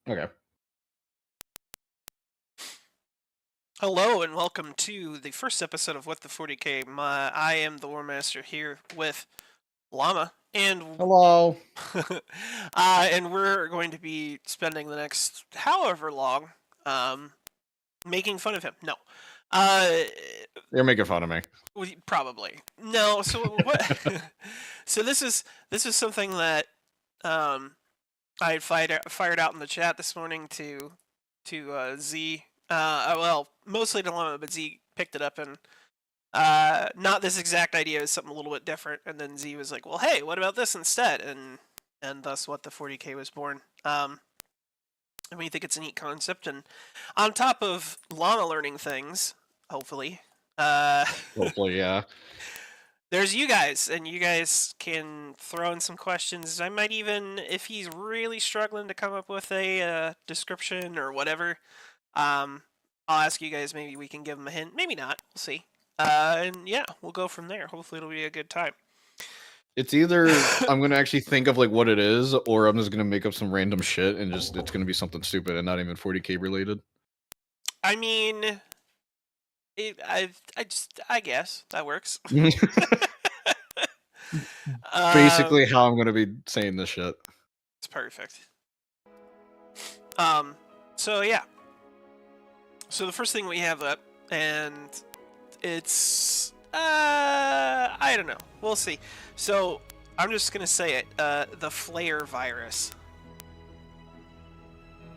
Okay. Hello and welcome to the first episode of What the 40K. I am the Warmaster here with Llama, and Hello. and we're going to be spending the next however long um, making fun of him. No, uh, You're making fun of me. probably no. So what? So this is something that um, I had fired out in the chat this morning to Z. Well, mostly to Llama, but Z picked it up and not this exact idea, is something a little bit different. And then Z was like, "Well, hey, what about this instead?" And thus, what the 40K was born. I mean, I think it's a neat concept, and on top of Llama learning things, hopefully, uh, Hopefully, yeah. there's you guys, and you guys can throw in some questions. I might even, if he's really struggling to come up with a description or whatever, I'll ask you guys. Maybe we can give him a hint. Maybe not. We'll see. And yeah, we'll go from there. Hopefully, it'll be a good time. It's either I'm gonna actually think of like what it is, or I'm just gonna make up some random shit and just it's gonna be something stupid and not even 40K related. I mean, I guess that works. Basically, um, how I'm gonna be saying this shit. it's perfect. Um, so yeah. So the first thing we have up, and it's I don't know. We'll see. So I'm just gonna say it. The flare virus.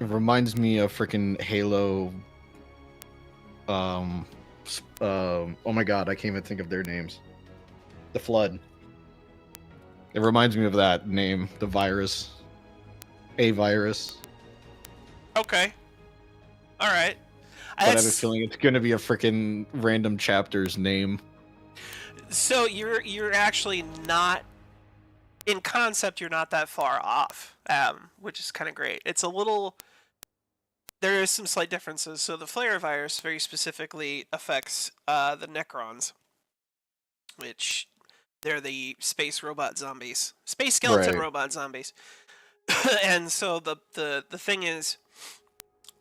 It reminds me of freaking Halo. Oh my god, I can't even think of their names. The Flood. It reminds me of that name, the virus. A virus. Okay. All right. But I have a That's feeling it's gonna be a freaking random chapter's name. so you're actually not in concept. You're not that far off, which is kind of great. It's a little. There is some slight differences. So the flare virus very specifically affects the Necrons, which they're the space robot zombies, space skeleton Right. robot zombies. And so the thing is,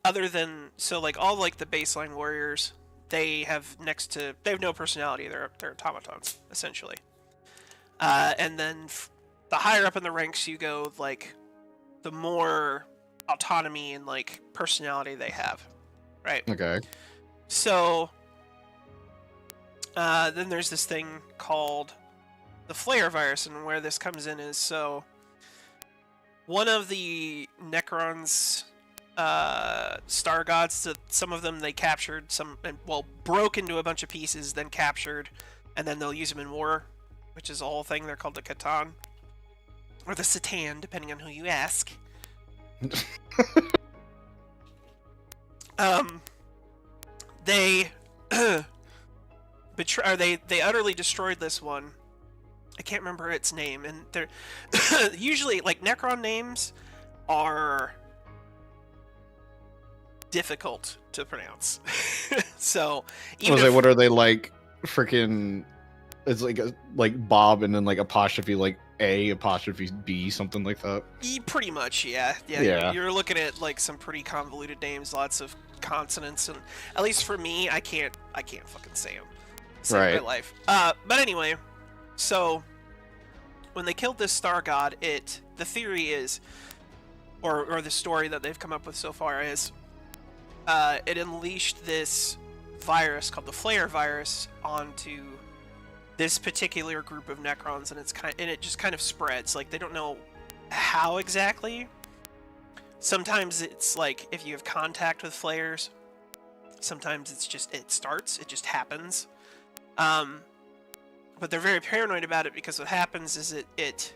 other than so like all like the baseline warriors, they have no personality. They're automatons essentially. And then the higher up in the ranks you go, like the more autonomy and like personality they have, right? Okay. So then there's this thing called the flare virus, and where this comes in is so one of the Necrons star gods, that some of them they captured, some well broke into a bunch of pieces, then captured, and then they'll use them in war, which is a whole thing. They're called the Catan or the Satan, depending on who you ask. They they utterly destroyed this one. I can't remember its name, and they're usually like Necron names are difficult to pronounce. So I even was like, if what are they like? Freaking, it's like like Bob and then like apostrophe like A apostrophe B something like that. pretty much, yeah, Yeah. you're looking at like some pretty convoluted names, lots of consonants, and at least for me, I can't fucking say them. Save my Right. life. But anyway, so when they killed this star god, the theory is, or the story that they've come up with so far is, it unleashed this virus called the flare virus onto this particular group of Necrons, and it just kind of spreads. Like they don't know how exactly. Sometimes it's like if you have contact with flares. Sometimes it just happens. But they're very paranoid about it because what happens is it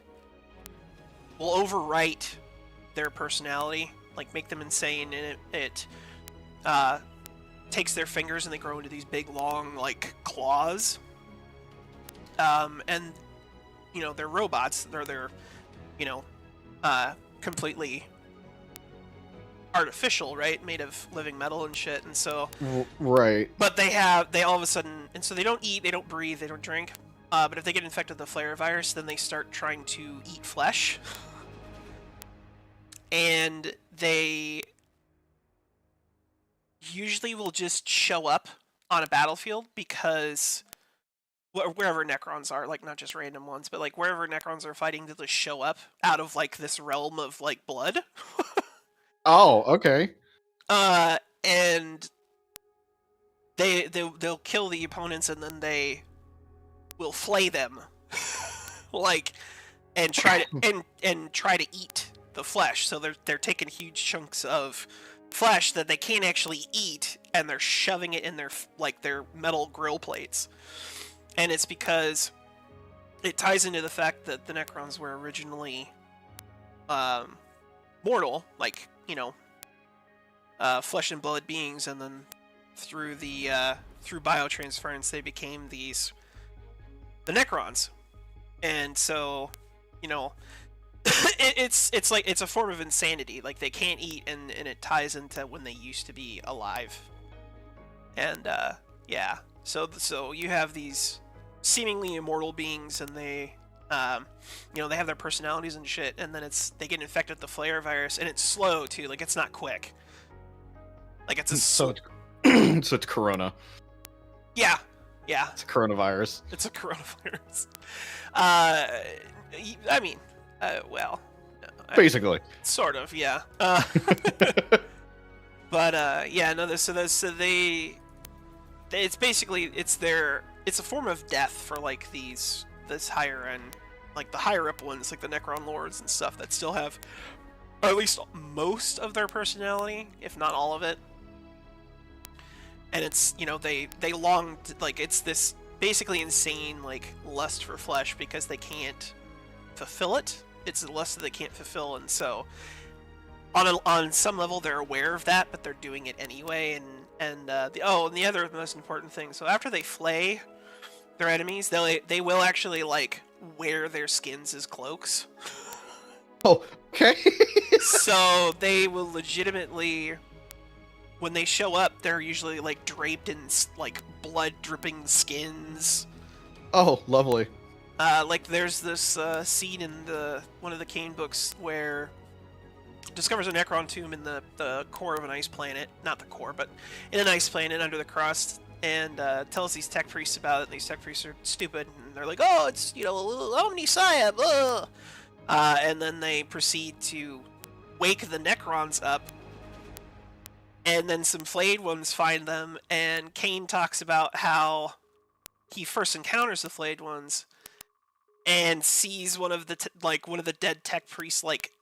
will overwrite their personality, like make them insane, and it takes their fingers and they grow into these big long like claws. And you know they're robots. They're you know completely artificial, right? Made of living metal and shit. And so, Right. but they all of a sudden, and so they don't eat, they don't breathe, they don't drink. But if they get infected with the flare virus, then they start trying to eat flesh. and they usually will just show up on a battlefield because wherever Necrons are, like not just random ones, but like wherever Necrons are fighting, they'll just show up out of like this realm of like blood. Oh, okay. And they'll kill the opponents, and then they will flay them, like, and try to and try to eat the flesh. So they're taking huge chunks of flesh that they can't actually eat, and they're shoving it in their metal grill plates. And it's because it ties into the fact that the Necrons were originally mortal, like, you know, flesh and blood beings, and then through biotransference they became the Necrons. And so, you know, it's like it's a form of insanity. Like they can't eat, and it ties into when they used to be alive. And yeah, so you have these seemingly immortal beings, and they you know, they have their personalities and shit, and then they get infected with the flare virus, and it's slow too. Like it's not quick. Like it's a so it's Corona. Yeah. It's a coronavirus. It's a coronavirus. I mean, well, basically. Sort of, yeah. But yeah, no. It's basically it's a form of death for like this higher end, like the higher up ones, like the Necron lords and stuff that still have at least most of their personality, if not all of it. And it's, you know, they long to, like, it's this basically insane like lust for flesh because they can't fulfill it. It's a lust that they can't fulfill, and so on some level they're aware of that, but they're doing it anyway. And the other most important thing, so after they flay their enemies, they will actually like wear their skins as cloaks. Oh, okay. So they will legitimately, when they show up, they're usually like draped in like blood dripping skins. Oh, lovely. Like there's this scene in one of the Kane books where discovers a Necron tomb in the core of an ice planet, not the core, but in an ice planet under the crust, and tells these tech priests about it. And these tech priests are stupid, and they're like, "Oh, it's, you know, Omni-Siab." And then they proceed to wake the Necrons up. And then some flayed ones find them, and Kane talks about how he first encounters the flayed ones and sees one of the dead tech priests like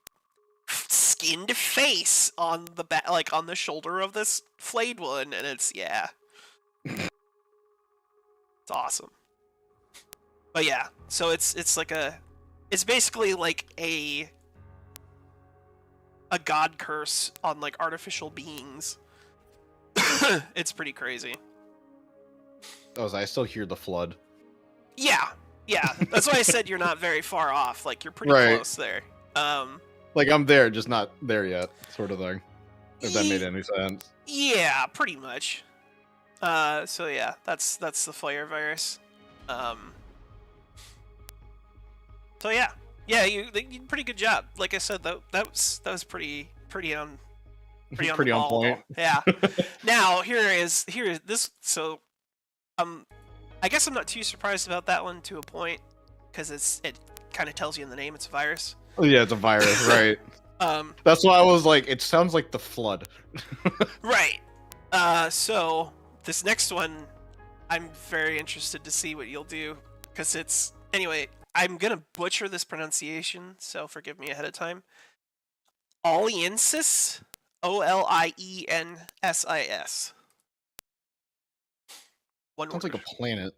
skinned face on the on the shoulder of this flayed one, and it's it's awesome. But yeah, so it's basically like a god curse on like artificial beings. It's pretty crazy. Oh, I still hear the flood. Yeah, that's why I said you're not very far off. Like you're pretty close there. Like I'm there, just not there yet, sort of thing. If that made any sense. Yeah, pretty much. So yeah, that's the flare virus. So yeah, you did pretty good job. Like I said, that was pretty on pretty on point. Yeah. Now here is this. So I guess I'm not too surprised about that one to a point, because it kind of tells you in the name it's a virus. Oh, yeah, it's a virus, right? That's why I was like, it sounds like the flood. Right. So this next one, I'm very interested to see what you'll do, because it's anyway. I'm gonna butcher this pronunciation, so forgive me ahead of time. Oliensis, Oliensis. One sounds word. like a planet.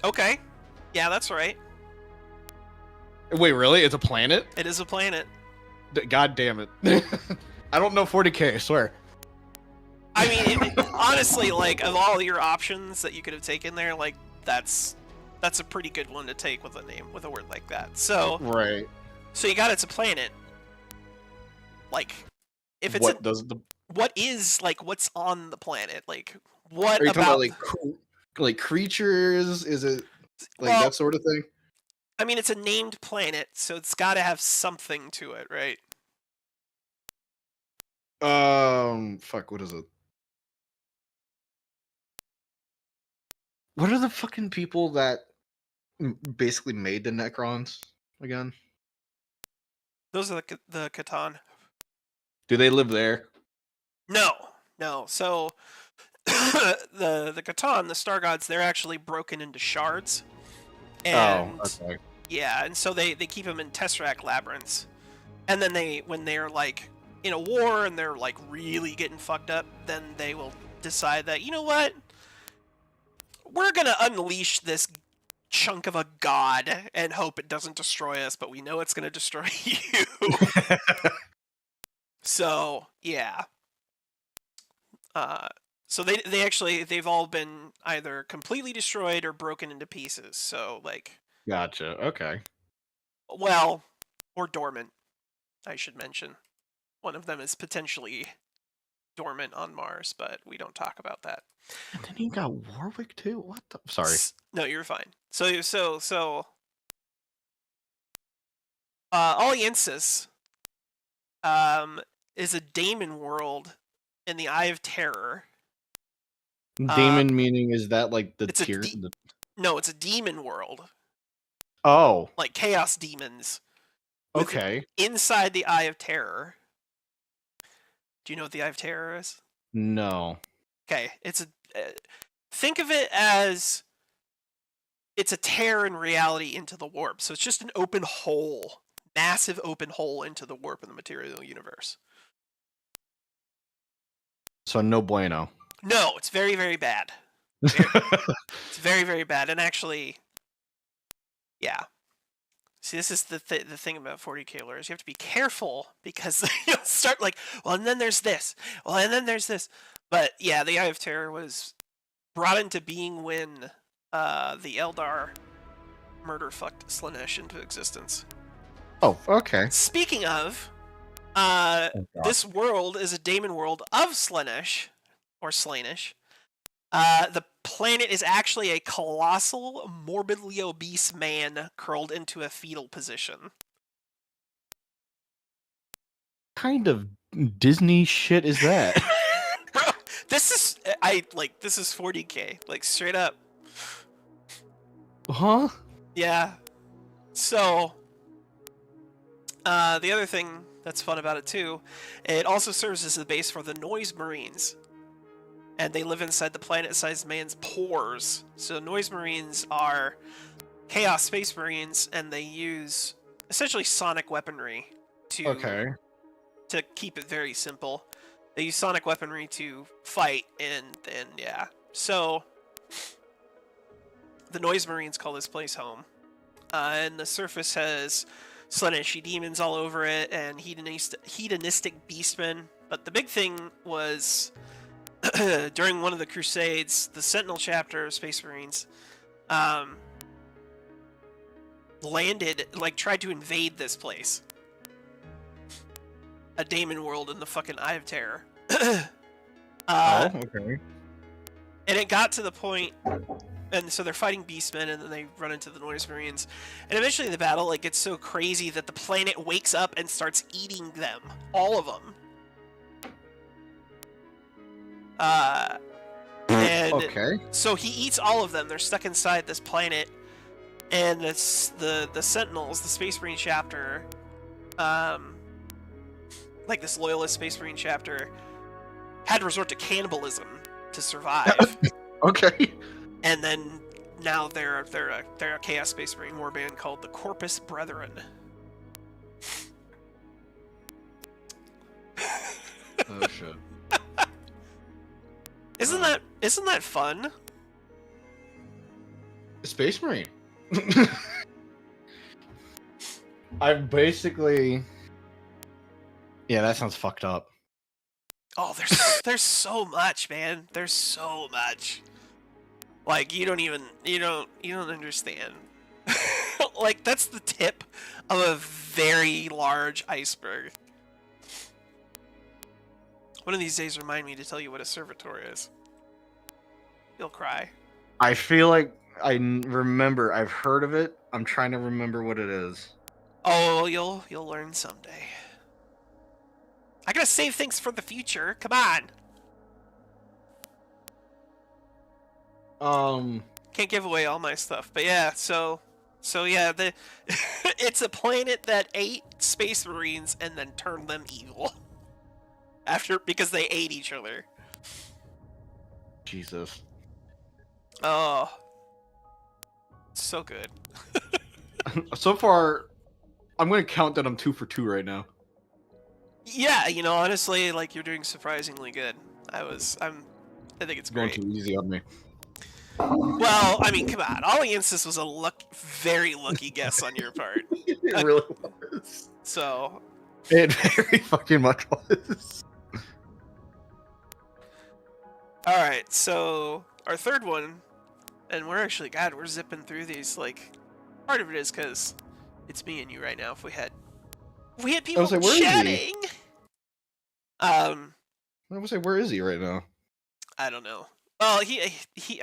Okay. Yeah, that's right. Wait, really? It's a planet? It is a planet. God damn it. I don't know 40K, I swear. I mean, honestly, like, of all your options that you could have taken there, like, that's a pretty good one to take with a word like that. So right. So you got it's a planet. Like, if it's what is like what's on the planet? Like, what are you about talking about, like creatures? Is it like that sort of thing? I mean, it's a named planet, so it's got to have something to it, right? Fuck, what is it? What are the fucking people that basically made the Necrons again? Those are the Catan. Do they live there? No. So the Catan, the Star Gods, they're actually broken into shards, and Okay. yeah, and so they keep them in Tesseract labyrinths, and then when they're like in a war and they're like really getting fucked up, then they will decide that, you know what, we're gonna unleash this chunk of a god and hope it doesn't destroy us, but we know it's gonna destroy you. So yeah. Uh, so they've all been either completely destroyed or broken into pieces. So like, Gotcha. Okay. well, or dormant, I should mention. One of them is potentially dormant on Mars, but we don't talk about that. And then you got Warwick too. What the? Sorry. No, you're fine. So Aliensis is a daemon world in the Eye of Terror. Demon meaning is that like the It's a tier? no, it's a demon world. Oh, Like chaos demons. okay. Inside the Eye of Terror. Do you know what the Eye of Terror is? No. Okay, it's a think of it as it's a tear in reality into the warp. So it's just an open hole, massive open hole into the warp in the material universe. So no bueno. No, it's very, very bad. It's very, very bad. And actually, yeah. See, this is the thing about 40K lore is you have to be careful because you'll start like, well, and then there's this. Well, and then there's this. But yeah, the Eye of Terror was brought into being when the Eldar murder fucked Slaanesh into existence. Oh, okay. Speaking of, this world is a daemon world of Slaanesh, or Slaanesh. The planet is actually a colossal, morbidly obese man curled into a fetal position. Kind of Disney shit is that? Bro, this is 40K, like straight up. Huh? Yeah. So, the other thing that's fun about it too, it also serves as the base for the Noise Marines. And they live inside the planet-sized man's pores. So Noise Marines are Chaos Space Marines, and they use essentially sonic weaponry to keep it very simple. They use sonic weaponry to fight, and yeah. So the Noise Marines call this place home. And the surface has Slaaneshi demons all over it, and hedonistic beastmen. But the big thing was during one of the Crusades, the Sentinel chapter of Space Marines tried to invade this place. A daemon world in the fucking Eye of Terror. Okay. And it got to the point, and so they're fighting beastmen, and then they run into the Noise Marines. And eventually the battle gets so crazy that the planet wakes up and starts eating them. All of them. And so he eats all of them. They're stuck inside this planet, and it's the Sentinels, the Space Marine chapter, like this loyalist Space Marine chapter, had to resort to cannibalism to survive. Okay. And then now they're a Chaos Space Marine warband called the Corpus Brethren. Oh shit. Isn't that fun? Space Marine. I'm basically. Yeah, that sounds fucked up. Oh, there's so much, man. There's so much. Like you don't understand. Like that's the tip of a very large iceberg. One of these days, remind me to tell you what a servitor is. You'll cry. I feel like remember. I've heard of it. I'm trying to remember what it is. Oh, you'll learn someday. I gotta save things for the future. Come on. Can't give away all my stuff, but yeah. So yeah, it's a planet that ate space marines and then turned them evil because they ate each other. Jesus. Oh, so good. So far, I'm gonna count that I'm 2 for 2 right now. Yeah, honestly, like you're doing surprisingly good. I think it's Going great. too easy on me. Well, I mean, come on. Alliances was a very lucky guess on your part. It really was. So. It very fucking much was. Alright, so our third one, and we're zipping through these, like, part of it is because it's me and you right now. If we had people chatting. I was like, where is he right now? I don't know. Well, I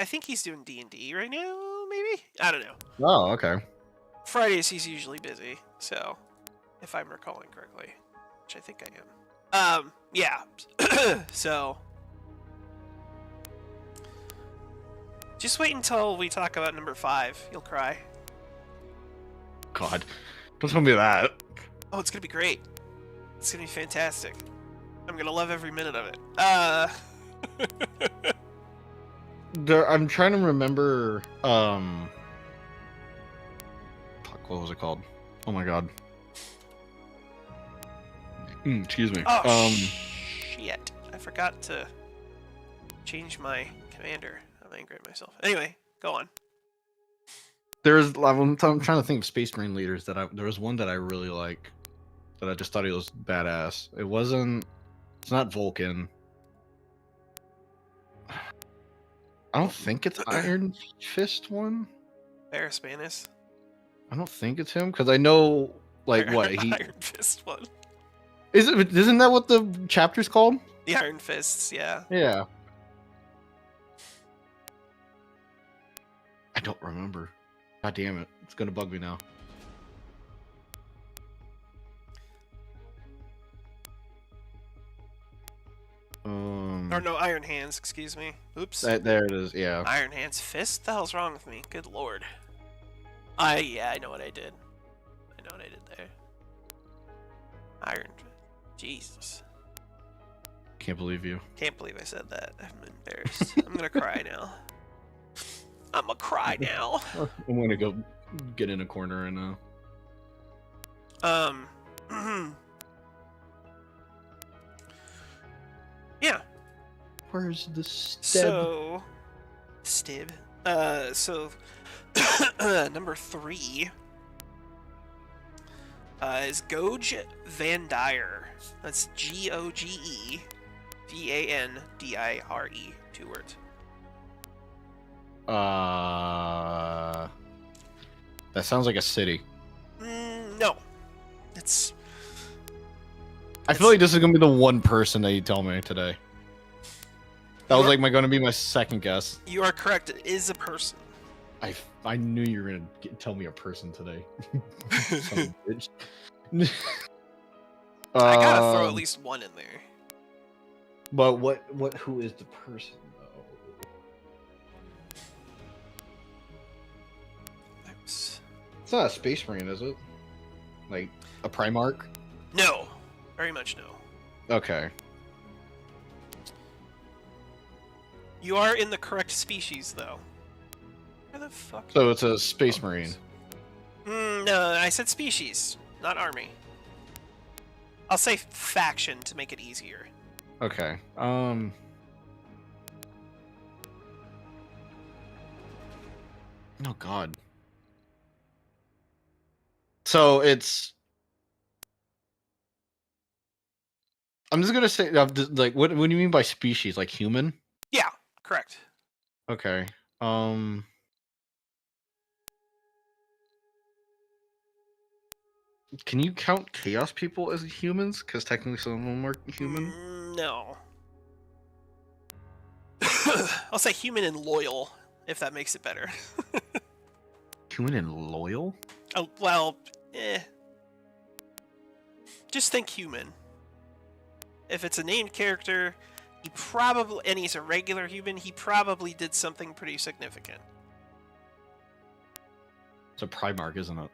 think he's doing D&D right now, maybe? I don't know. Oh, okay. Fridays he's usually busy, so if I'm recalling correctly, which I think I am. Yeah. So just wait until we talk about number 5. You'll cry. God, don't tell me that. Oh, it's gonna be great. It's gonna be fantastic. I'm gonna love every minute of it. I'm trying to remember. Fuck, what was it called? Oh my god. Excuse me. Oh shit! I forgot to change my commander. I'm angry at myself. Anyway, go on. I'm trying to think of Space Marine leaders there was one that I really like, that I just thought he was badass. It's not Vulcan. I don't think it's Iron Fist one. Baraspanis. I don't think it's him because I know Iron Fist one. Isn't that what the chapter's called? The Iron Fists, yeah. Yeah. I don't remember. God damn it! It's gonna bug me now. Or no, Iron Hands, excuse me. Oops. There it is, yeah. Iron Hands Fist? What the hell's wrong with me? Good lord. Yeah, I know what I did. I know what I did there. Iron Jesus. Can't believe you. Can't believe I said that. I'm embarrassed. I'm gonna cry now. I'm gonna cry now. I'm gonna go get in a corner and yeah. Where's the stib? So number 3 is Goge Van Dyer. That's Goge Vandire. 2 words. That sounds like a city. No. I feel like this is gonna be the one person that you tell me today. That was gonna be my second guess. You are correct. It is a person. I knew you were gonna tell me a person today. Son of a bitch. I gotta throw at least one in there. But who is the person though? It's not a Space Marine, is it? Like a Primarch? No. Very much no. Okay. You are in the correct species, though. Where the fuck? So it's a Space Marine. No, I said species, not army. I'll say faction to make it easier. Okay. Oh God. So it's. I'm just gonna say, like, what do you mean by species? Like human? Yeah, correct. Okay. Can you count Chaos people as humans? Because technically some of them are human. No. I'll say human and loyal. if that makes it better. Human and loyal? Oh, well, just think human. If it's a named character, and he's a regular human, he probably did something pretty significant. It's a Primarch, isn't it?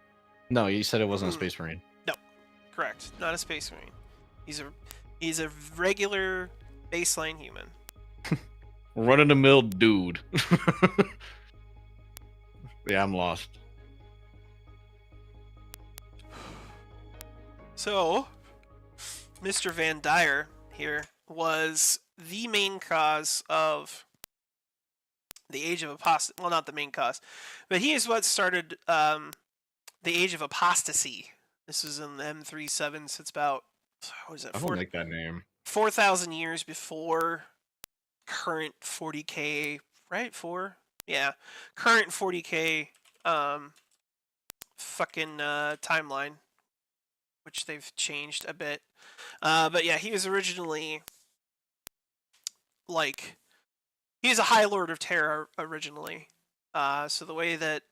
No, you said it wasn't a Space Marine. No, correct. Not a Space Marine. He's a regular baseline human. Run-of-the-mill dude. Yeah, I'm lost. So, Mr. Van Dyer here was the main cause of the Age of Apostasy. Well, not the main cause, but he is what started the Age of Apostasy. This is in the M37, so it's about, what is it? I don't like that name. 4,000 years before current 40k, right? Yeah, current 40k timeline, which they've changed a bit. But yeah, he was originally he's a High Lord of Terra originally. So the way that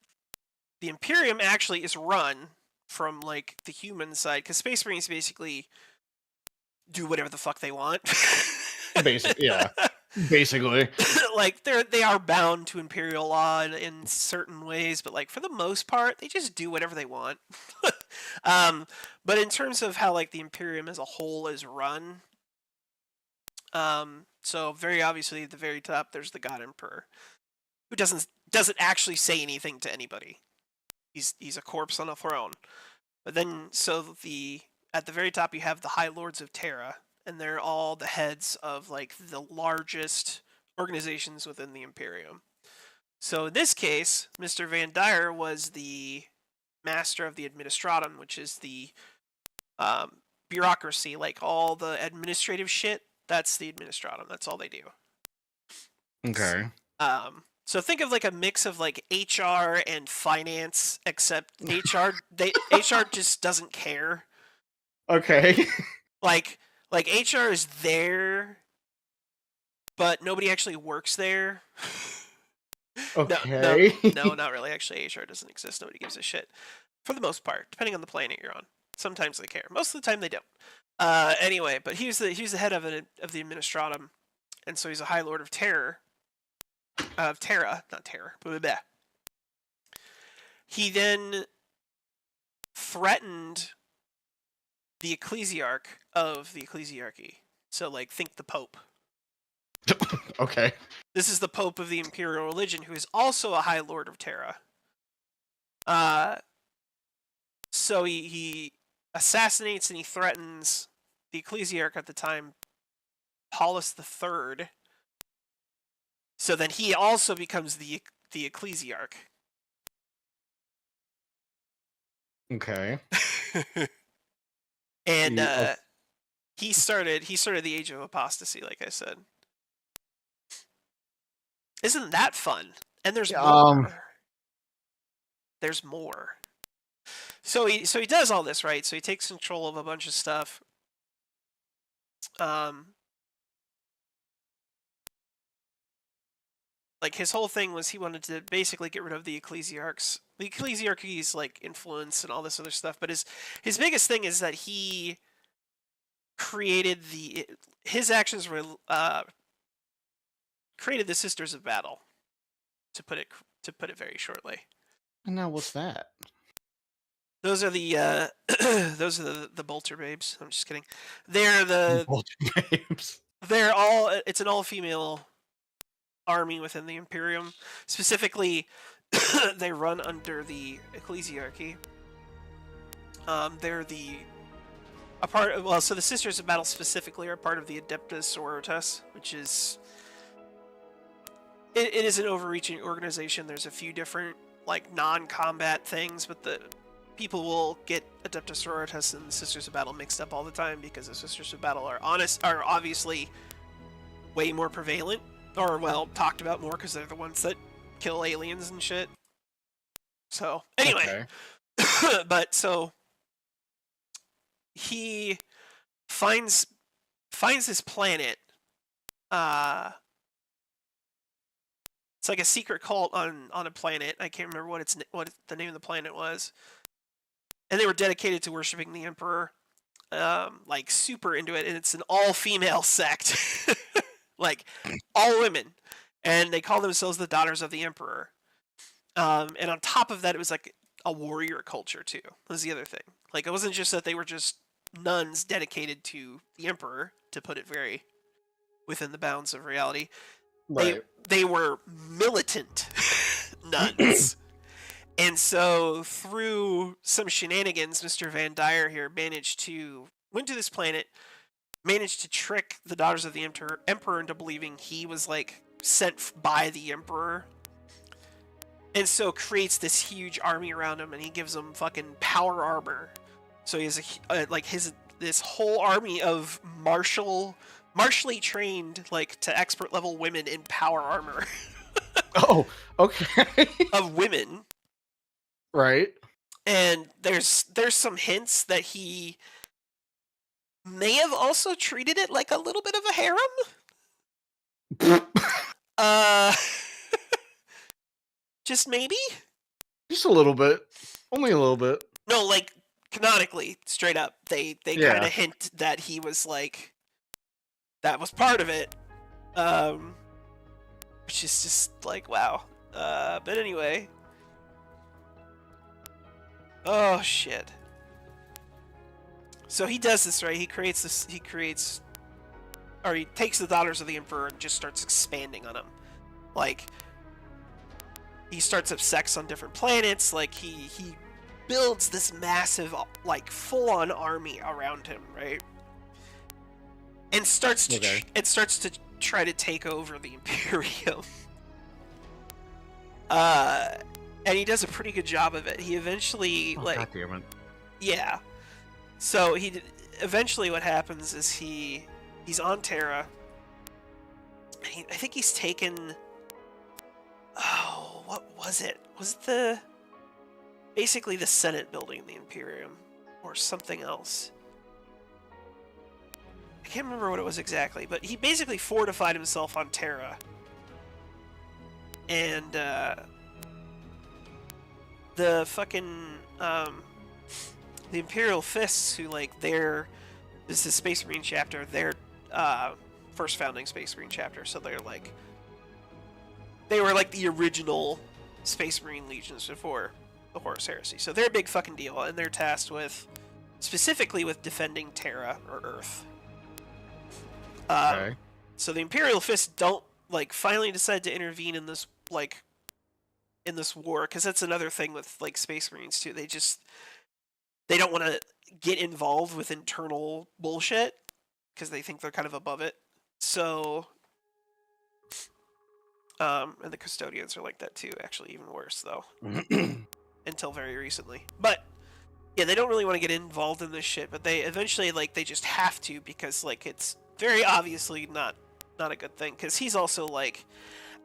the Imperium actually is run from like the human side, because Space Marines basically do whatever the fuck they want. Yeah. Basically. Like they are bound to Imperial law in certain ways, but like for the most part, they just do whatever they want. But in terms of how like the Imperium as a whole is run, so very obviously at the very top there's the God Emperor, who doesn't actually say anything to anybody. He's a corpse on a throne. But then at the very top you have the High Lords of Terra, and they're all the heads of like the largest organizations within the Imperium. So in this case, Mr. Van Dyer was the master of the Administratum, which is the bureaucracy, like all the administrative shit. That's the Administratum. That's all they do. Okay. So think of like a mix of like HR and finance, except HR just doesn't care. Okay. Like HR is there, but nobody actually works there. Okay. No, not really. Actually, HR doesn't exist. Nobody gives a shit. For the most part, depending on the planet you're on. Sometimes they care. Most of the time they don't. Anyway, but he was the head of the Administratum, and so he's a High Lord of Terror. Of Terra, not Terror. Blah, blah, blah. He then threatened the ecclesiarch of the ecclesiarchy. So, like, think the Pope. Okay. This is the Pope of the Imperial Religion, who is also a High Lord of Terra. So he assassinates and he threatens the ecclesiarch at the time, Paulus III. So then he also becomes the ecclesiarch. Okay. And he started the Age of Apostasy, like I said. Isn't that fun? And there's more. There's more. So he does all this, right? So he takes control of a bunch of stuff. Like his whole thing was he wanted to basically get rid of the ecclesiarchy's like influence and all this other stuff. But his biggest thing is that he created his actions were created the Sisters of Battle, to put it very shortly. And now what's that? Those are the the Bolter Babes. I'm just kidding. They're the Bolter Babes. It's an all-female army within the Imperium. Specifically, they run under the ecclesiarchy. They're so the Sisters of Battle specifically are part of the Adeptus Sororitas, which is it is an overreaching organization. There's a few different like non-combat things, but the people will get Adeptus Sororitas and the Sisters of Battle mixed up all the time because the Sisters of Battle are obviously way more prevalent, or well talked about more because they're the ones that kill aliens and shit. So anyway, okay. But so he finds this planet. It's like a secret cult on a planet. I can't remember what the name of the planet was. And they were dedicated to worshiping the Emperor, like super into it. And it's an all-female sect, like all women, and they call themselves the Daughters of the Emperor. And on top of that, it was like a warrior culture too. Was the other thing. Like it wasn't just that they were just nuns dedicated to the Emperor, to put it very within the bounds of reality. Right. They were militant nuns. And so through some shenanigans, Mr. Van Dyer here went to this planet, managed to trick the Daughters of the Emperor into believing he was like sent by the Emperor. And so creates this huge army around him, and he gives them fucking power armor. So he has this whole army of martially trained, like to expert level women in power armor. Oh, okay. Of women. Right. And there's some hints that he may have also treated it like a little bit of a harem. Just maybe? Just a little bit. Only a little bit. No, like canonically, straight up. They kind of hint that he was like, that was part of it. Which is just like, wow. But anyway. Oh shit. So he does this, right? He takes the Daughters of the Emperor and just starts expanding on them. Like, he starts up sex on different planets. Like, he builds this massive, like, full-on army around him, right? And starts to try to take over the Imperium. And he does a pretty good job of it. He eventually, God damn it. Yeah. So eventually what happens is he's on Terra. I think he's taken... Oh, what was it? Was it basically the Senate building in the Imperium? Or something else? I can't remember what it was exactly, but he basically fortified himself on Terra. And, the fucking, the Imperial Fists, who, like, this is Space Marine chapter, their, first founding Space Marine chapter, so they were like the original Space Marine legions before the Horus Heresy. So they're a big fucking deal, and they're tasked specifically with defending Terra, or Earth. Okay. So the Imperial Fists finally decide to intervene in this, in this war, because that's another thing with, like, Space Marines, too. They don't want to get involved with internal bullshit, because they think they're kind of above it. So... and the Custodians are like that too, actually even worse though. Until very recently. But yeah, they don't really want to get involved in this shit, but they eventually, like, they just have to, because, like, it's very obviously not a good thing, because he's also, like,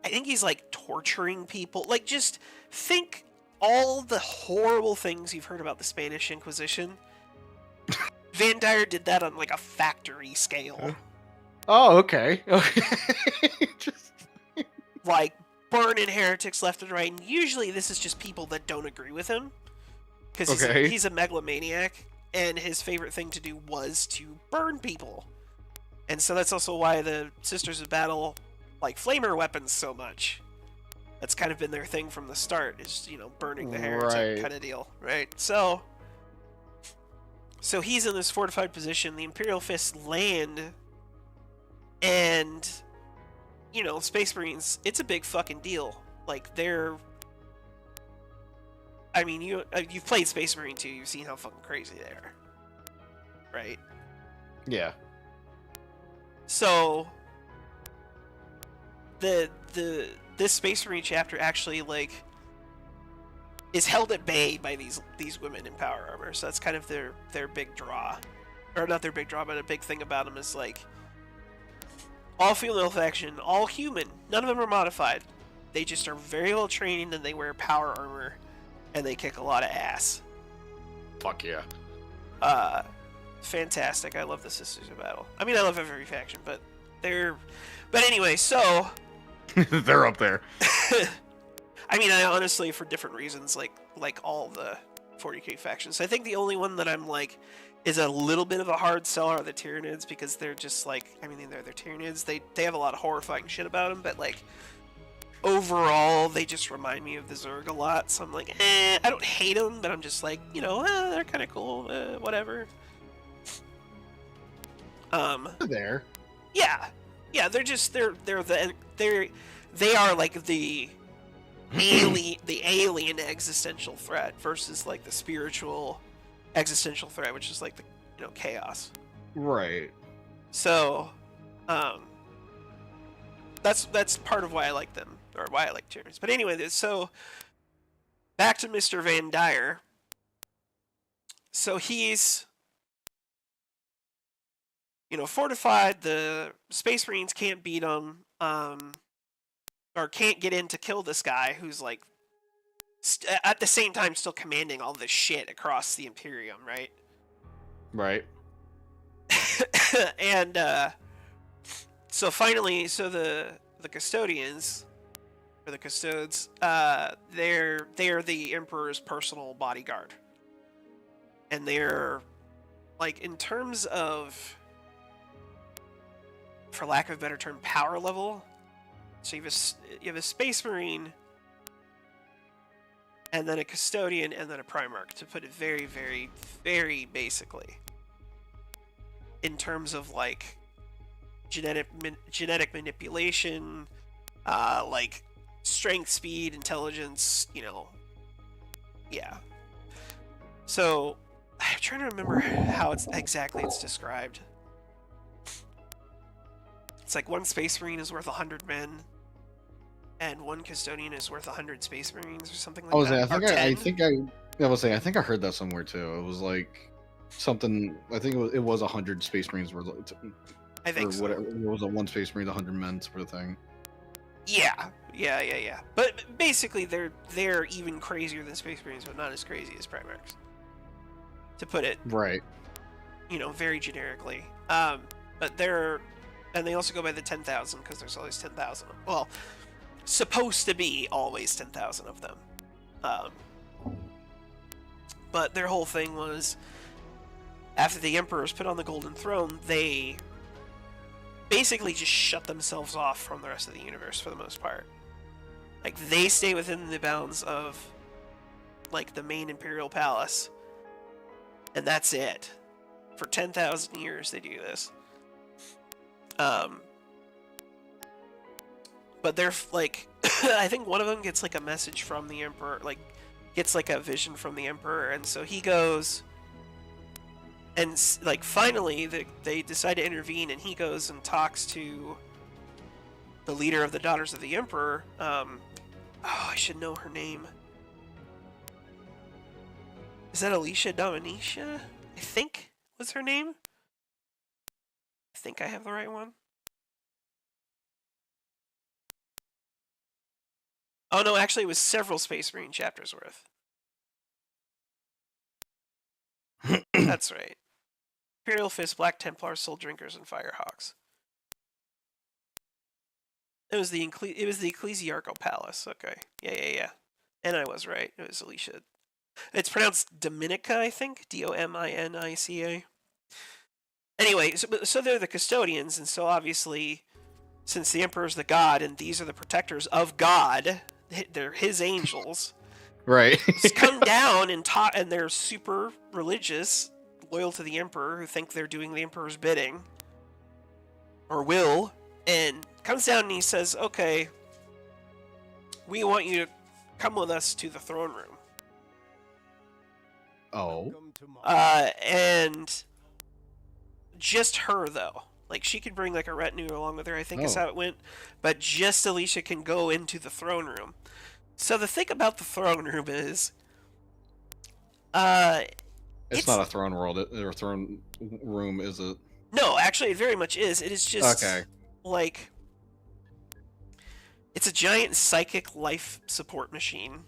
I think he's, like, torturing people. Like, just think all the horrible things you've heard about the Spanish Inquisition. Van Dyer did that on, like, a factory scale. Oh, okay. Okay. Like, burning heretics left and right, and usually this is just people that don't agree with him, because he's a megalomaniac, and his favorite thing to do was to burn people. And so that's also why the Sisters of Battle like flamer weapons so much. That's kind of been their thing from the start, is, you know, burning the heretic kind of deal, right? So he's in this fortified position, the Imperial Fists land, and... You know, Space Marines, it's a big fucking deal. Like, they're... I mean, you've played Space Marine 2, you've seen how fucking crazy they are. Right? Yeah. So... This Space Marine chapter actually, like... is held at bay by these women in power armor, so that's kind of their big draw. Or not their big draw, but a big thing about them is, like... all female faction, all human. None of them are modified. They just are very well trained, and they wear power armor, and they kick a lot of ass. Fuck yeah. Fantastic. I love the Sisters of Battle. I mean, I love every faction, but they're... But anyway, so... They're up there. I mean, I honestly, for different reasons, like all the 40k factions. I think the only one that I'm like is a little bit of a hard sell are the Tyranids, because they're just like, I mean, they're Tyranids. They have a lot of horrifying shit about them, but like overall, they just remind me of the Zerg a lot. So I'm like, I don't hate them, but I'm just like, you know, they're kind of cool, whatever. They're there. Yeah, they are like the alien existential threat versus like the spiritual existential threat, which is like the, you know, chaos. Right. So, that's part of why I like them, or why I like Tyranids. But anyway, so back to Mr. Van Dyer. So he's, you know, fortified. The Space Marines can't beat him, or can't get in to kill this guy who's like, at the same time still commanding all this shit across the Imperium, right? Right. And so finally, so the custodians, or the custodes, they're the Emperor's personal bodyguard, and they're like, in terms of, for lack of a better term, power level. So you have a Space Marine, and then a Custodian, and then a Primarch, to put it very, very, very basically. In terms of like genetic manipulation, like strength, speed, intelligence, you know, yeah. So I'm trying to remember how it's described. It's like one Space Marine is worth 100 men, and one Custodian is worth 100 Space Marines, or something like that. I think I heard that somewhere too. It was like something. I think it was 100 Space Marines worth. I think so. Whatever. It was a one Space Marine, 100 men sort of thing. Yeah. But basically, they're even crazier than Space Marines, but not as crazy as Primarchs. To put it right, you know, very generically. But and they also go by the 10,000, because there's always 10,000. Well, supposed to be always 10,000 of them. But their whole thing was, after the Emperors put on the Golden Throne, they basically just shut themselves off from the rest of the universe for the most part. Like, they stay within the bounds of, like, the main Imperial Palace, and that's it. For 10,000 years they do this. But they're like, I think one of them gets like a message from the Emperor, like gets like a vision from the Emperor, and so he goes, and like finally they decide to intervene, and he goes and talks to the leader of the Daughters of the Emperor. Oh, I should know her name. Is that Alicia Dominica? I think was her name. I think I have the right one. Oh no, actually it was several Space Marine chapters worth. That's right. Imperial Fist, Black Templars, Soul Drinkers, and Firehawks. It was the Ecclesiarchal Palace. Okay. Yeah. And I was right. It was Alicia. It's pronounced Dominica, I think. Dominica. Anyway, so they're the custodians, and so obviously, since the Emperor's the god, and these are the protectors of God, they're his angels. Right. Just come down and and they're super religious, loyal to the Emperor, who think they're doing the Emperor's bidding, or will, and comes down and he says, okay, we want you to come with us to the throne room. Oh. And just her, though. Like, she could bring, like, a retinue along with her, I think is how it went. But just Alicia can go into the throne room. So the thing about the throne room is... It's not a throne world, or throne room, is it? No, actually, it very much is. It is just, like... It's a giant psychic life support machine.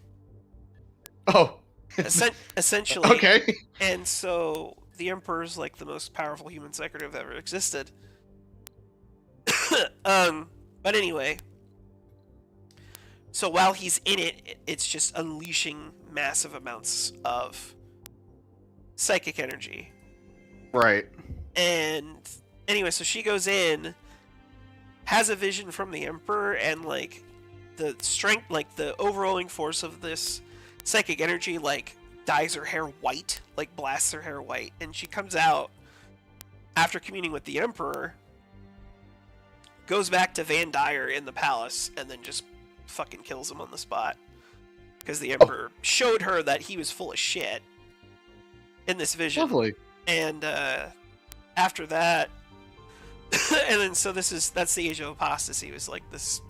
Oh! Essentially. Okay. And so... The Emperor's like the most powerful human psychic ever existed. But anyway, So while he's in it, it's just unleashing massive amounts of psychic energy. Right. And anyway, so she goes in, has a vision from the Emperor, and like the strength, like the overwhelming force of this psychic energy, like dyes her hair white, like blasts her hair white, and she comes out after communing with the Emperor, goes back to Van Dyer in the palace, and then just fucking kills him on the spot. Because the Emperor showed her that he was full of shit in this vision. Lovely. And after that, and then so that's the Age of Apostasy. It was like this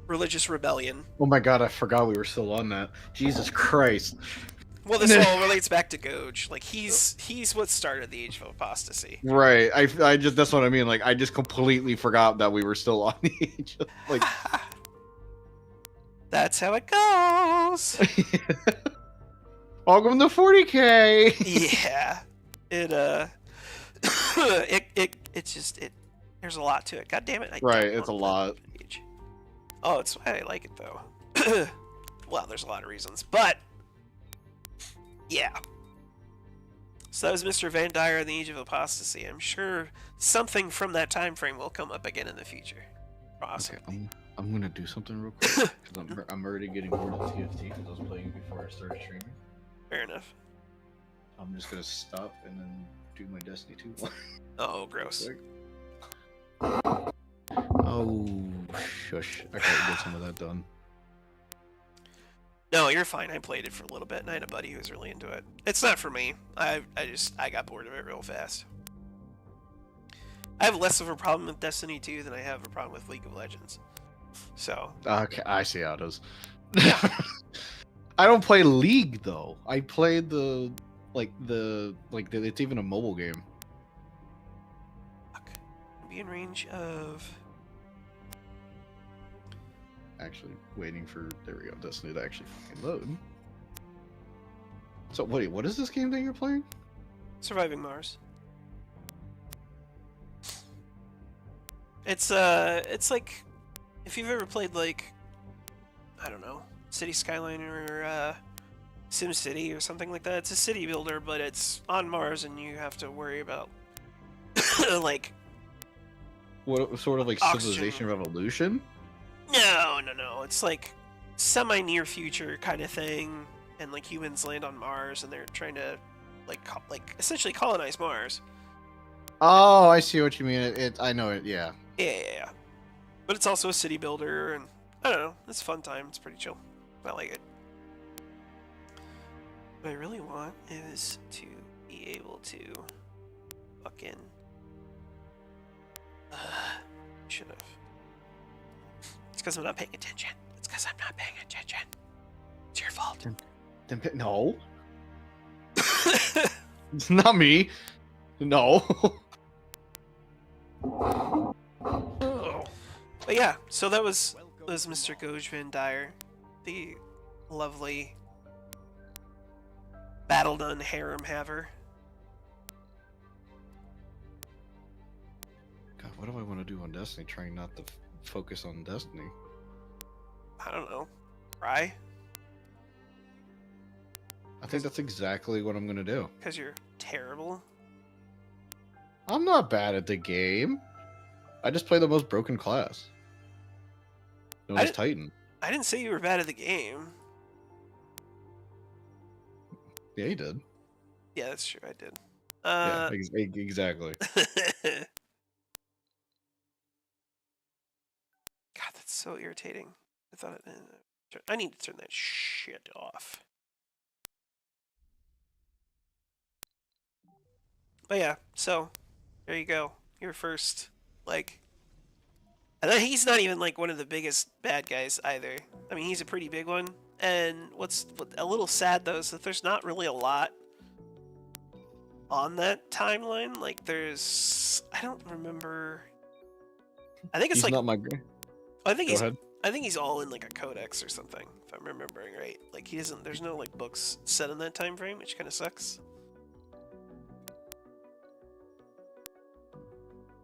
religious rebellion. Oh my god, I forgot we were still on that. Jesus Christ. Well, this all relates back to Goj. Like he's what started the Age of Apostasy. Right. I just that's what I mean. Like I just completely forgot that we were still on the age of, like That's how it goes. welcome to 40K. Yeah. It it's just there's a lot to it. God damn it. Right, it's a lot. Oh, it's why I like it though. Well, there's a lot of reasons, but yeah. So that was Mr. Van Dyer in the Age of Apostasy. I'm sure something from that time frame will come up again in the future. Possibly. Okay, I'm gonna do something real quick because I'm already getting bored of TFT because I was playing before I started streaming. Fair enough. I'm just gonna stop and then do my Destiny 2. Oh, gross. Oh, shush! I gotta get some of that done. No, you're fine. I played it for a little bit, and I had a buddy who was really into it. It's not for me. I got bored of it real fast. I have less of a problem with Destiny 2 than I have a problem with League of Legends. So. Okay, I see how it is. I don't play League though. I play it's even a mobile game. Fuck. Be in range of. Actually, waiting for there we go. Destiny to actually fucking load. So wait, what is this game that you're playing? Surviving Mars. It's like if you've ever played like I don't know, City Skyline or Sim City or something like that. It's a city builder, but it's on Mars, and you have to worry about like what sort of like oxygen. Civilization Revolution? No. It's like semi-near future kind of thing, and like humans land on Mars, and they're trying to like essentially colonize Mars. Oh, I see what you mean. I know it. Yeah. Yeah. But it's also a city builder, and I don't know. It's a fun time. It's pretty chill. I like it. What I really want is to be able to fucking. Should have. It's because I'm not paying attention. It's because I'm not paying attention. It's your fault. No. It's not me. No. But yeah, so that was Mr. Goj Van Dyer, the lovely battle-done harem haver. God, what do I want to do on Destiny? Trying not to focus on Destiny. I don't know. Cry? I think that's exactly what I'm gonna do. Because you're terrible? I'm not bad at the game. I just play the most broken class. Known as Titan. I didn't say you were bad at the game. Yeah, you did. Yeah, that's true. I did. Yeah, exactly. God, that's so irritating. I need to turn that shit off. But yeah, so there you go. Your first, like, and then he's not even like one of the biggest bad guys either. I mean, he's a pretty big one. And what's a little sad though is that there's not really a lot on that timeline. Like, I don't remember. I think it's he's like not my. I think Go ahead. I think he's all in like a codex or something, if I'm remembering right. Like he doesn't. There's no like books set in that time frame, which kind of sucks.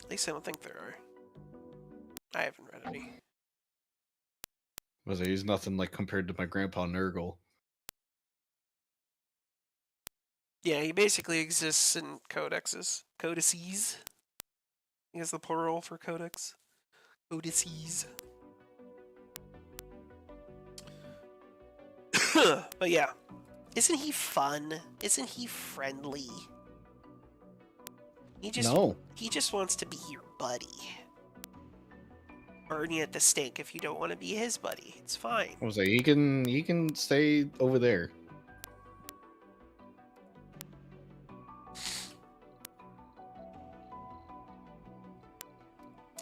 At least I don't think there are. I haven't read any. He's nothing like compared to my grandpa Nurgle. Yeah, he basically exists in codices. Codices. He has the plural for codex. Codices. But yeah. Isn't he fun? Isn't he friendly? He just wants to be your buddy. Burn you at the stake if you don't want to be his buddy. It's fine. I was like, he can stay over there.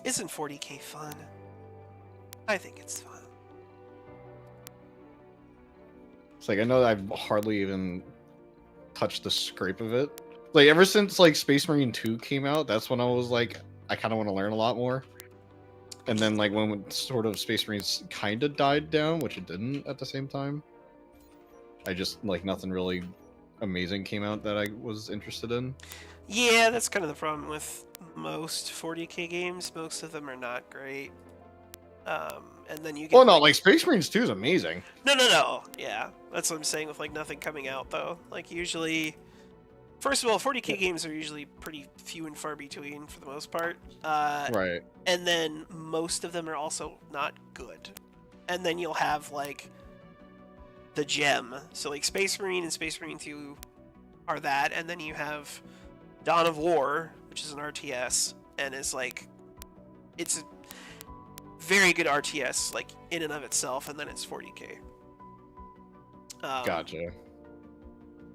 Isn't 40k fun? I think it's fun. It's like, I know I've hardly even touched the scrape of it. Like, ever since like Space Marine 2 came out, that's when I was like, I kind of want to learn a lot more. And then like when sort of Space Marines kind of died down, which it didn't at the same time, I just like nothing really amazing came out that I was interested in. Yeah, that's kind of the problem with most 40k games. Most of them are not great. And then you get. Well, no, like Space Marines 2 is amazing. No. Yeah, that's what I'm saying with like nothing coming out though. Like usually, first of all, 40k games are usually pretty few and far between for the most part. Right. And then most of them are also not good. And then you'll have like the gem. So like Space Marine and Space Marine 2 are that, and then you have Dawn of War, which is an RTS, and is like, it's a very good RTS, like in and of itself, and then it's 40k. Gotcha.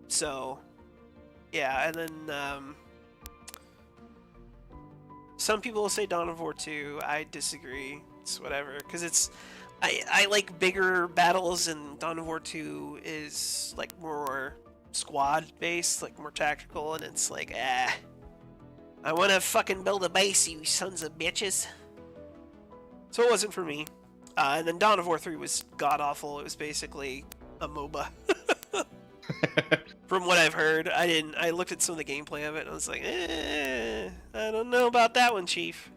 So, yeah, and then some people will say Dawn of War 2. I disagree. It's whatever, because it's I like bigger battles, and Dawn of War 2 is like more squad based, like more tactical, and it's like, I want to fucking build a base, you sons of bitches. So it wasn't for me. And then Dawn of War 3 was god awful. It was basically a MOBA. From what I've heard, I looked at some of the gameplay of it and I was like, I don't know about that one, Chief.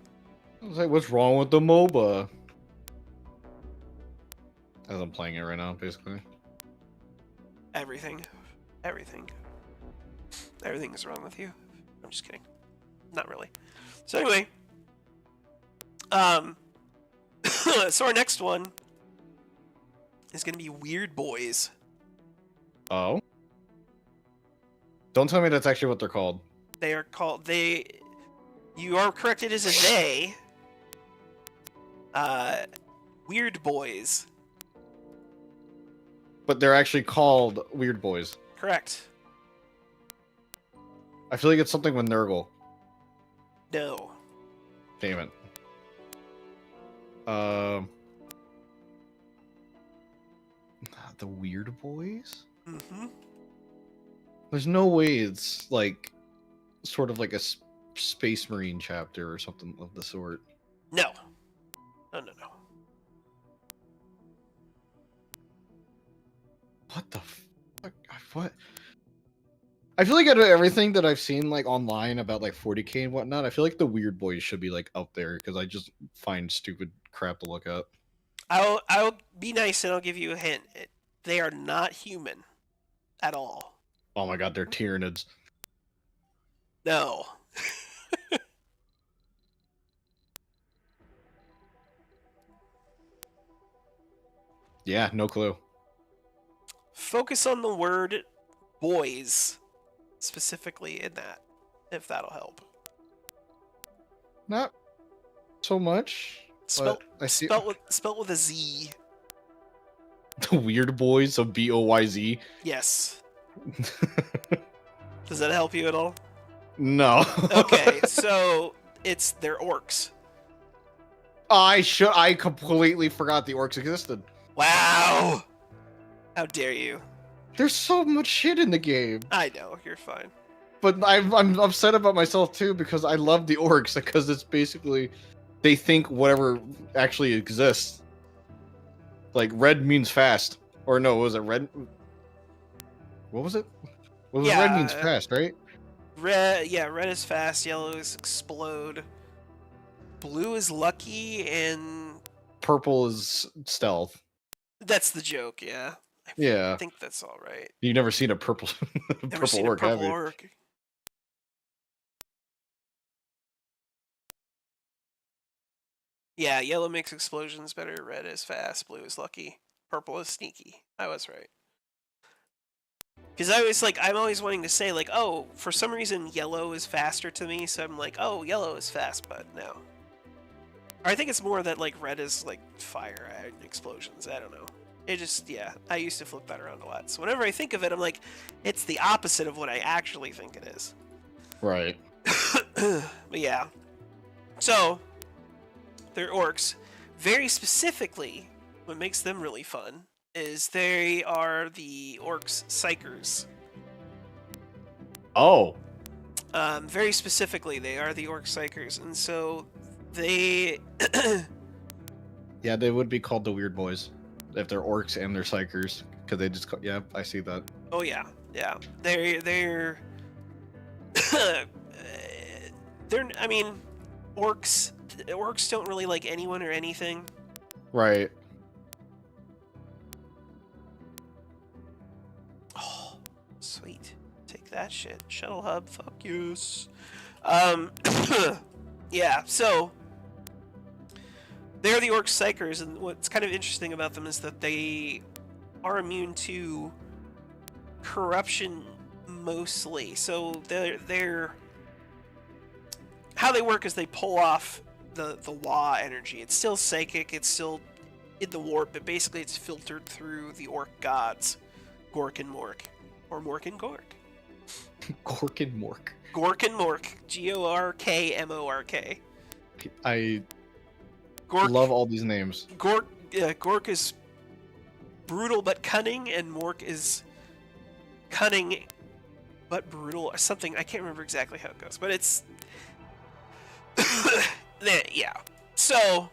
I was like, what's wrong with the MOBA? As I'm playing it right now, basically. Everything is wrong with you. I'm just kidding. Not really. So anyway, so our next one is gonna be Weird Boys. Oh? Don't tell me that's actually what they're called. They are called, you are correct, it is a they. Weird Boys. But they're actually called Weird Boys. Correct. I feel like it's something with Nurgle. No. Damn it. The Weird Boys? Mm-hmm. There's no way it's like sort of like a Space Marine chapter or something of the sort. No. No. What the fuck? What? I feel like out of everything that I've seen like online about like 40k and whatnot, I feel like the Weird Boys should be like up there because I just find stupid crap to look up. I'll be nice and I'll give you a hint. They are not human at all. Oh my god, they're Tyranids. No. Yeah, no clue. Focus on the word boys specifically in that, if that'll help. Not so much. Spelt with a Z. The Weird Boys, so BOYZ. Yes. Does that help you at all? No. Okay, so they're orcs. I completely forgot the orcs existed. Wow! How dare you? There's so much shit in the game. I know, you're fine. But I'm upset about myself too because I love the orcs because it's basically they think whatever actually exists. Like red means fast, or no? Was it red? What was it? Well, Yeah, red means fast, right? Red is fast. Yellow is explode. Blue is lucky, and Purple is stealth. That's the joke, yeah. I Yeah. think that's all right. You've never seen a purple Never purple seen orc, a have purple you? orc. Yeah, yellow makes explosions better, red is fast, blue is lucky, purple is sneaky. I was right. Because I'm always wanting to say, like, oh, for some reason yellow is faster to me, so I'm like, oh, yellow is fast, but no. Or I think it's more that, like, red is, like, fire and explosions. I don't know. It just, yeah, I used to flip that around a lot. So whenever I think of it, I'm like, it's the opposite of what I actually think it is. Right. But yeah. So, they're orcs. Very specifically, what makes them really fun is they are the orcs' psychers. Oh. Very specifically, they are the orc psychers, and so they. Yeah, they would be called the weird boys if they're orcs and they're psychers, because they just yeah, I see that. Oh yeah, yeah. They're. they're. I mean, orcs. Orcs don't really like anyone or anything. Right. Oh, sweet. Take that shit, Shuttle Hub. Fuck yes. Yeah. So they're the orc psychers, and what's kind of interesting about them is that they are immune to corruption mostly. So they're how they work is they pull off the Wa energy. It's still psychic, it's still in the warp, but basically it's filtered through the orc gods, Gork and Mork, or Mork and Gork. Gork and Mork. Gork and Mork, Gorkmork. I Gork, love all these names. Gork is brutal but cunning, and Mork is cunning but brutal, or something. I can't remember exactly how it goes, but it's yeah. So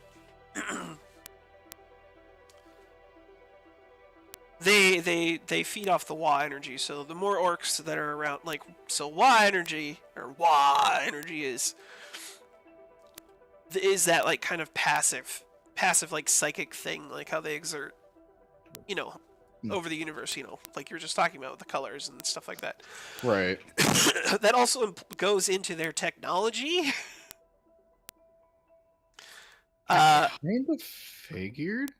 they feed off the Wa energy. So the more orcs that are around, like, so Wa energy is that, like, kind of passive like psychic thing, like how they exert, over the universe, like you were just talking about with the colors and stuff like that. Right. That also goes into their technology. Kind of figured.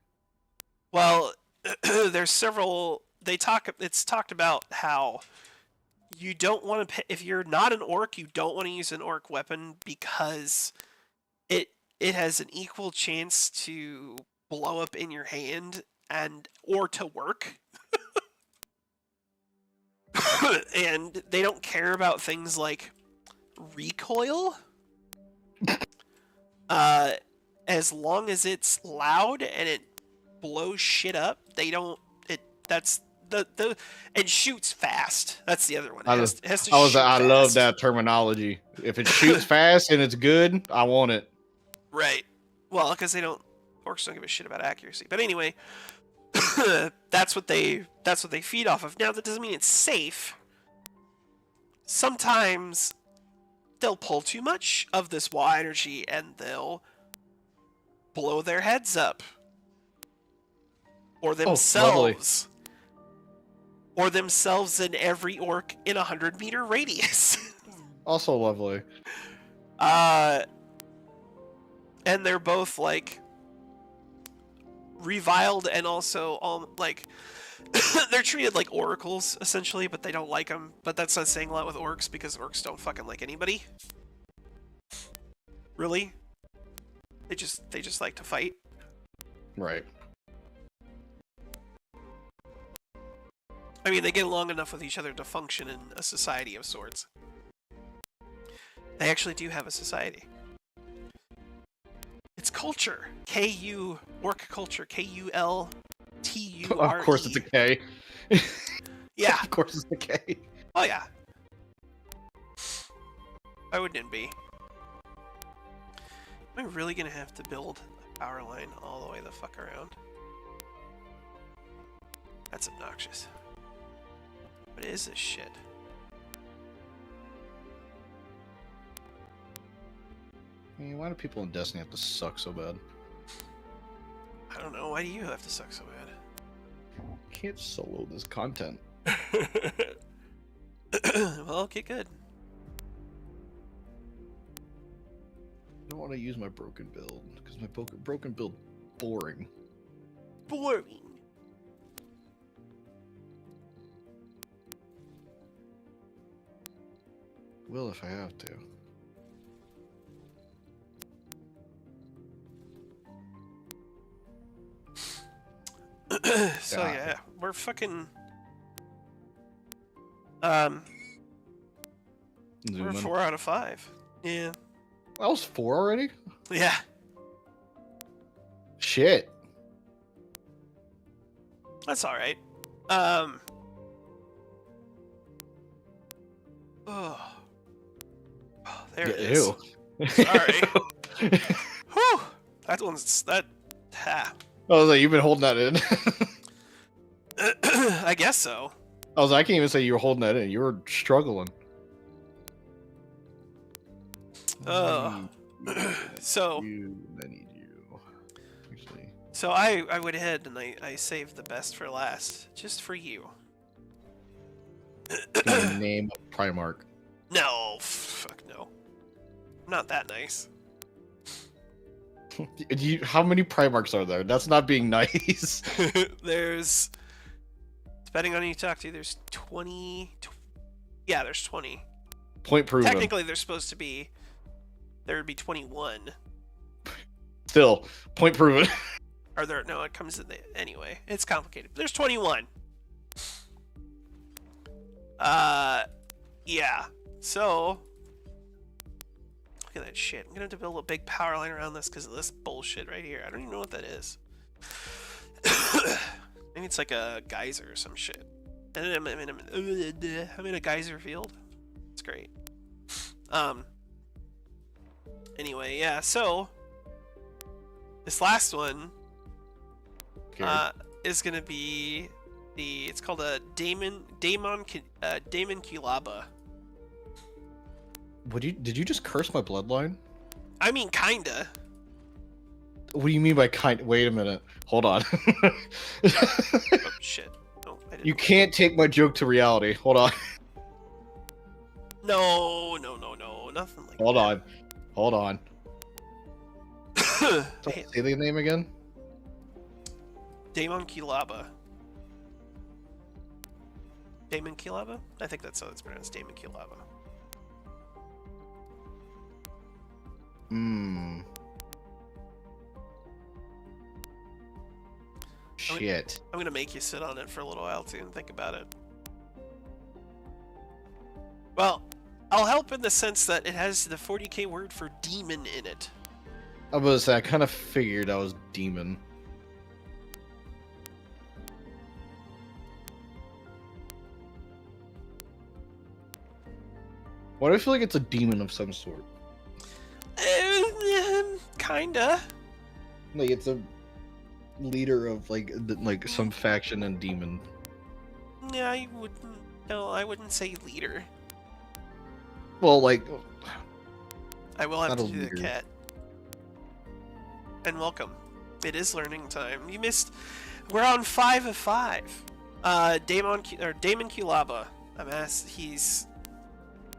Well, there's several. It's talked about how you don't want to. If you're not an orc, you don't want to use an orc weapon because it has an equal chance to blow up in your hand or to work. And they don't care about things like recoil. As long as it's loud and it blows shit up, they don't. That's the and shoots fast. That's the other one. It has to shoot I fast. love that terminology. If it shoots fast and it's good, I want it. Right. Well, because orcs don't give a shit about accuracy. But anyway, that's what they feed off of. Now that doesn't mean it's safe. Sometimes they'll pull too much of this Wa energy and they'll blow their heads up. Or themselves. Or themselves and every orc in 100-meter radius. Also lovely. And they're both, like, reviled and also, like, they're treated like oracles, essentially, but they don't like them. But that's not saying a lot with orcs, because orcs don't fucking like anybody. Really? They just like to fight. Right. I mean, they get along enough with each other to function in a society of sorts. They actually do have a society. It's culture. K-U, orc culture. K-U-L-T-U-R-E. Of course it's a K. Yeah. Of course it's a K. Oh, yeah. Why wouldn't it be? Am I really gonna have to build a power line all the way the fuck around? That's obnoxious. What is this shit? I mean, why do people in Destiny have to suck so bad? I don't know. Why do you have to suck so bad? can't solo this content. Well, get good. I don't want to use my broken build because my broken build boring. Boring. Will if I have to. So yeah, we're fucking we're 4 out of 5. Yeah. That was 4 already? Yeah. Shit. That's all right. Oh, there it is. Ew. Sorry. Whew. That one's that. Ha. I was like, you've been holding that in. I guess so. I was like, I can't even say you were holding that in. You were struggling. So. I need you. Actually. So I went ahead and I saved the best for last, just for you. Name of Primarch. No, fuck no. I'm not that nice. How many Primarchs are there? That's not being nice. There's, depending on who you talk to, there's 20. Yeah, there's 20. Point proven. Technically, there's supposed to be. There would be 21. Still, point proven. Or there? No, it comes in the anyway. It's complicated. There's 21. Yeah. So. Look at that shit. I'm gonna have to build a big power line around this because of this bullshit right here. I don't even know what that is. Maybe it's like a geyser or some shit. And I'm in a geyser field. It's great. Anyway, yeah. So this last one is gonna be the. It's called a Daemon Llama. Did you just curse my bloodline? I mean, kinda. What do you mean by kind? Wait a minute. Hold on. Oh shit. No, I didn't. You can't take my joke to reality. Hold on. No, nothing like that. Hold on. Hey, Say the name again. Daemon Llama. Daemon Llama? I think that's how it's pronounced. Daemon Llama. Shit. I'm gonna make you sit on it for a little while too and think about it. Well, I'll help in the sense that it has the 40k word for demon in it. I was say I kind of figured I was demon. Why do I feel like it's a demon of some sort? Kinda. Like it's a leader of like some faction and demon. Yeah, I wouldn't. No, I wouldn't say leader. Well, like I will have not to a do the leader. cat. And welcome. It is learning time. You missed. We're on 5 of 5. Daemon Llama.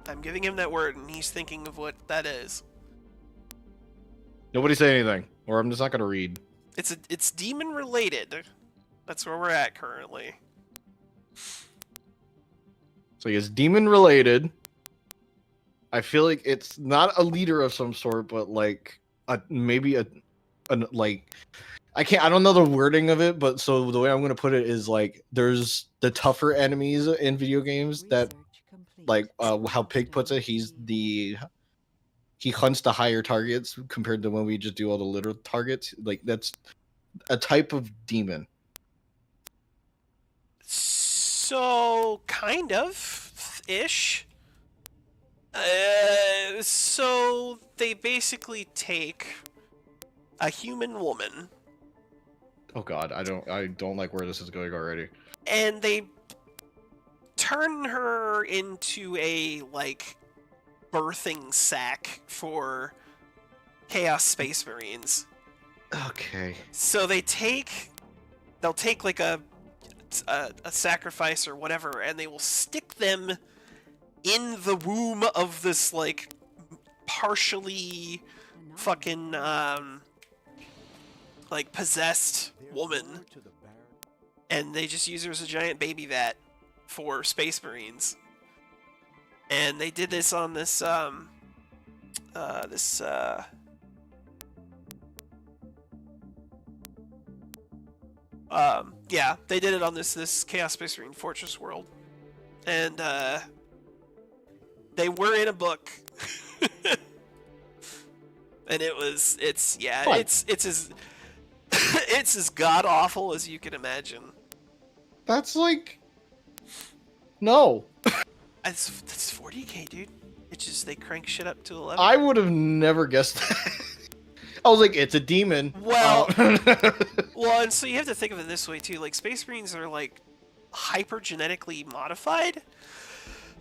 I'm giving him that word, and he's thinking of what that is. Nobody say anything, or I'm just not gonna read. It's demon related. That's where we're at currently. So it's demon related. I feel like it's not a leader of some sort, but like maybe a like I don't know the wording of it, but so the way I'm gonna put it is like there's the tougher enemies in video games that like how Pig puts it, he hunts the higher targets compared to when we just do all the little targets. Like that's a type of demon. So kind of ish. So they basically take a human woman. Oh god, I don't like where this is going already. And they turn her into a like birthing sack for Chaos Space Marines. Okay. So they'll take like a a sacrifice or whatever, and they will stick them in the womb of this like partially fucking like possessed woman, and they just use her as a giant baby vat for Space Marines. And they did this on this yeah, they did it on this Chaos Space Marine Fortress world, and they were in a book, and it's as it's as god awful as you can imagine. That's like, no. It's 40k, dude. It's just they crank shit up to 11. I would have never guessed that. I was like, it's a demon. Well, well, and so you have to think of it this way too. Like Space Marines are like hyper genetically modified.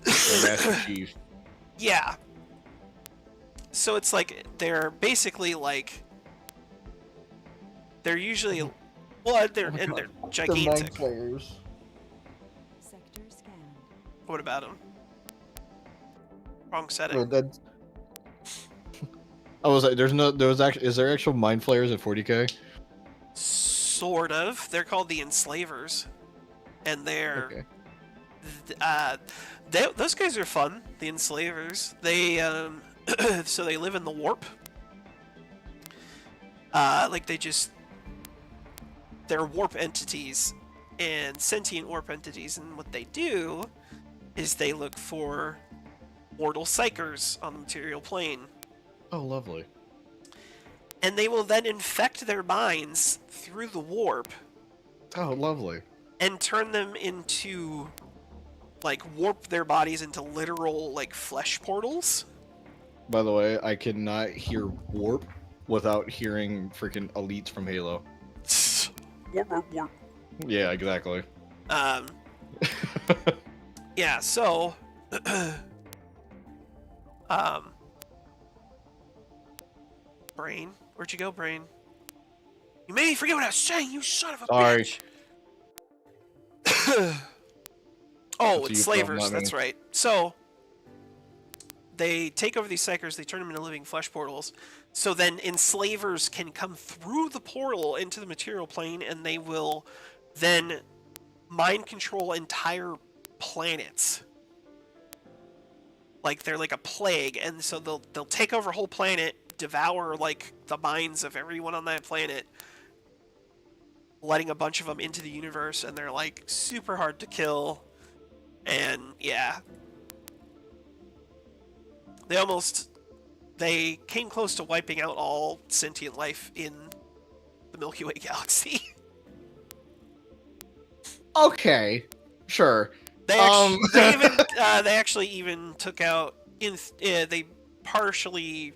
Master Chief. Yeah. So it's like they're basically like they're usually they're gigantic. The mind flayers. What about them? Wrong setting. Well, that's... I was like, is there actual mind flayers at 40k? Sort of. They're called the Enslavers, and they're those guys are fun. The Enslavers. They so they live in the warp. Like they're warp entities and sentient warp entities, and what they do is they look for mortal psychers on the material plane. Oh, lovely. And they will then infect their minds through the warp. Oh, lovely. And turn them into, like, warp their bodies into literal, like, flesh portals. By the way, I cannot hear warp without hearing freaking elites from Halo. Warp, warp, warp. Yeah, exactly. Yeah, so... Brain? Where'd you go, Brain? You made me forget what I was saying, you son of a bitch! Oh, it's slavers, that's right. So, they take over these psychers, they turn them into living flesh portals, so then enslavers can come through the portal into the material plane, and they will then mind control entire planets. Like they're like a plague, and so they'll take over a whole planet, devour like the minds of everyone on that planet, letting a bunch of them into the universe, and they're like super hard to kill. And yeah, they came close to wiping out all sentient life in the Milky Way galaxy. Okay, sure. They actually even took out they partially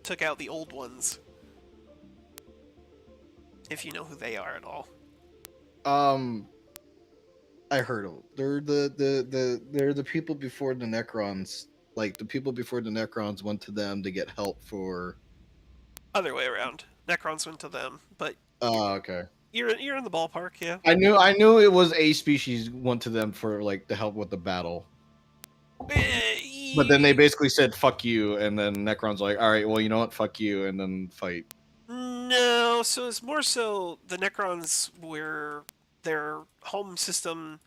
took out the old ones. If you know who they are at all. I heard of them. They're the people before the Necrons. Like the people before the Necrons went to them to get help for. Other way around. Necrons went to them, but. Oh, okay. You're in the ballpark, yeah. I knew it was a species went to them for like to help with the battle. But then they basically said "fuck you," and then Necron's like, "All right, well, you know what? Fuck you," and then fight. No, so it's more so the Necrons were their home system.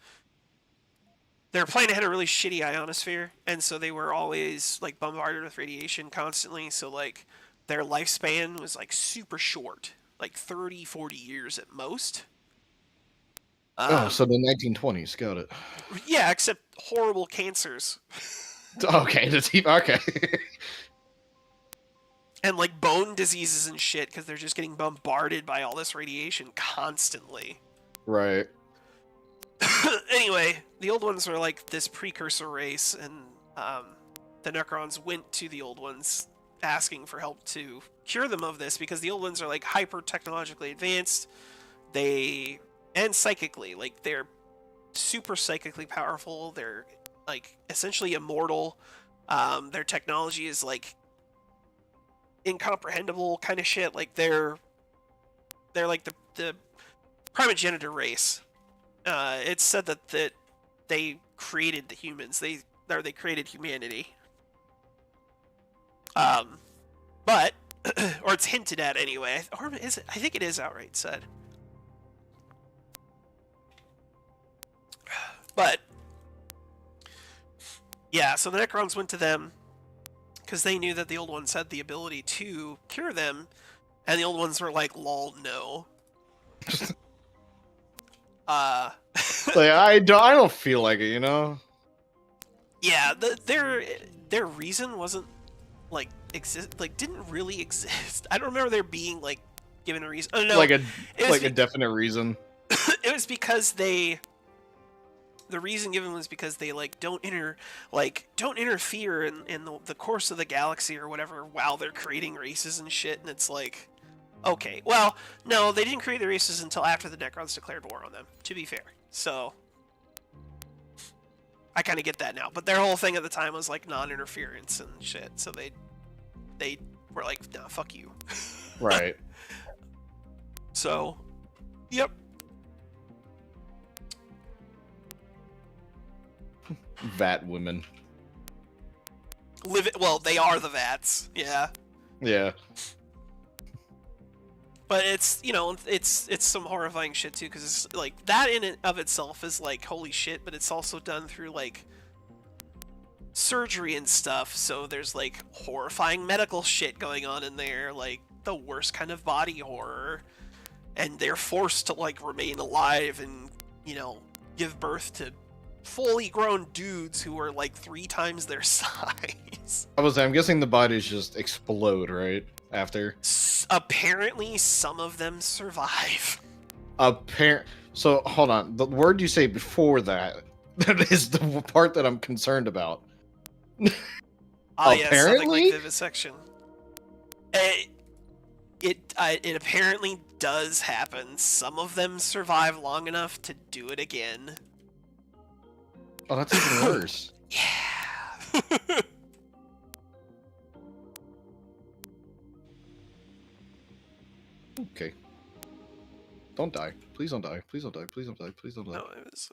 Their planet had a really shitty ionosphere, and so they were always like bombarded with radiation constantly. So like their lifespan was like super short. Like 30, 40 years at most. So the 1920s, got it. Yeah, except horrible cancers. Okay, okay. And like bone diseases and shit, because they're just getting bombarded by all this radiation constantly. Right. Anyway, the old ones are like this precursor race, and the Necrons went to the old ones asking for help to cure them of this, because the old ones are like hyper technologically advanced, and psychically, like they're super psychically powerful, they're like essentially immortal, their technology is like incomprehensible kind of shit, like they're like the primogenitor race, It's said that they created the humans. They created humanity. But or it's hinted at anyway. Or is it? I think it is outright said. But yeah, so the Necrons went to them because they knew that the old ones had the ability to cure them, and the old ones were like, "Lol, no." Like I don't feel like it, you know. Yeah, their reason wasn't like didn't really exist. I don't remember there being like given a reason. Oh no, Like a definite reason. It was because the reason given was because they like don't interfere in the course of the galaxy or whatever while they're creating races and shit. And it's like, okay, well, no, they didn't create the races until after the Necrons declared war on them, to be fair. So I kind of get that now, but their whole thing at the time was like non-interference and shit. So they were like, nah, fuck you. Right. So, yep. Vat women. Well, they are the Vats, yeah. Yeah. But it's, you know, it's some horrifying shit too, because it's like that in and of itself is like holy shit, but it's also done through like surgery and stuff. So there's like horrifying medical shit going on in there, like the worst kind of body horror, and they're forced to like remain alive and, you know, give birth to fully grown dudes who are like 3 times their size. I'm guessing the bodies just explode right after. Apparently, some of them survive. So hold on. The word you say before that is the part that I'm concerned about. Yeah, something like vivisection. It apparently does happen. Some of them survive long enough to do it again. Oh, that's even worse. Yeah. Okay. Don't die. Please don't die. Please don't die. Please don't die. Please don't die. No, it was.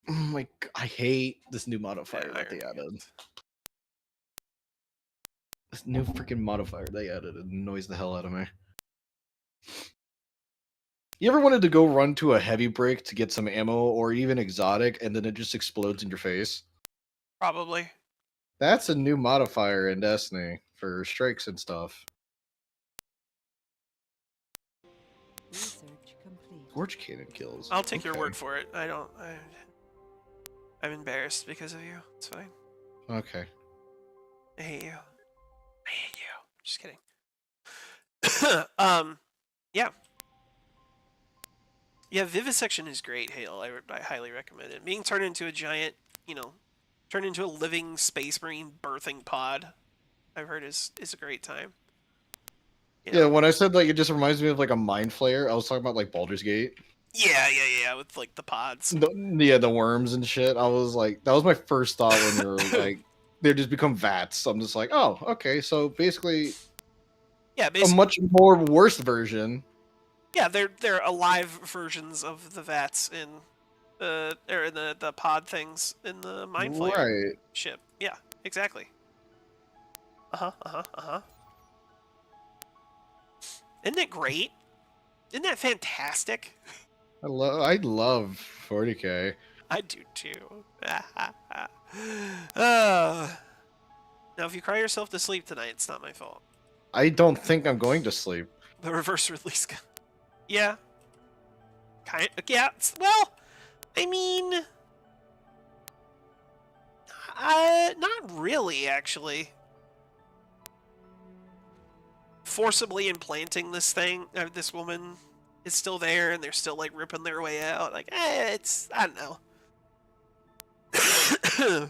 Oh my God, I hate this new modifier Yeah, that they added. This new freaking modifier they added annoys the hell out of me. You ever wanted to go run to a heavy break to get some ammo or even exotic, and then it just explodes in your face? Probably. That's a new modifier in Destiny for strikes and stuff. Research complete. Torch cannon kills. I'll take your word for it. I'm embarrassed because of you. It's fine. Okay. I hate you. I hate you. Just kidding. Yeah. Yeah, vivisection is great, Hale. I highly recommend it. Being turned into a giant, you know, turned into a living space marine birthing pod, I've heard is a great time. You know? Yeah, when I said like it just reminds me of like a mind flayer, I was talking about like Baldur's Gate. Yeah, with like the pods. The worms and shit. I was like, that was my first thought when they were like, they just become vats. I'm just like, oh, okay, so basically, yeah, basically a much more worse version. Yeah, they're alive versions of the vats in or in the pod things in the mind flayer ship. Yeah, exactly. Isn't it great? Isn't that fantastic? I love 40K. I do too. Now, if you cry yourself to sleep tonight, it's not my fault. I don't think I'm going to sleep. The reverse release. Yeah. Yeah. Well, I mean, not really, actually. Forcibly implanting this thing, this woman is still there, and they're still like ripping their way out. Like, it's, I don't know.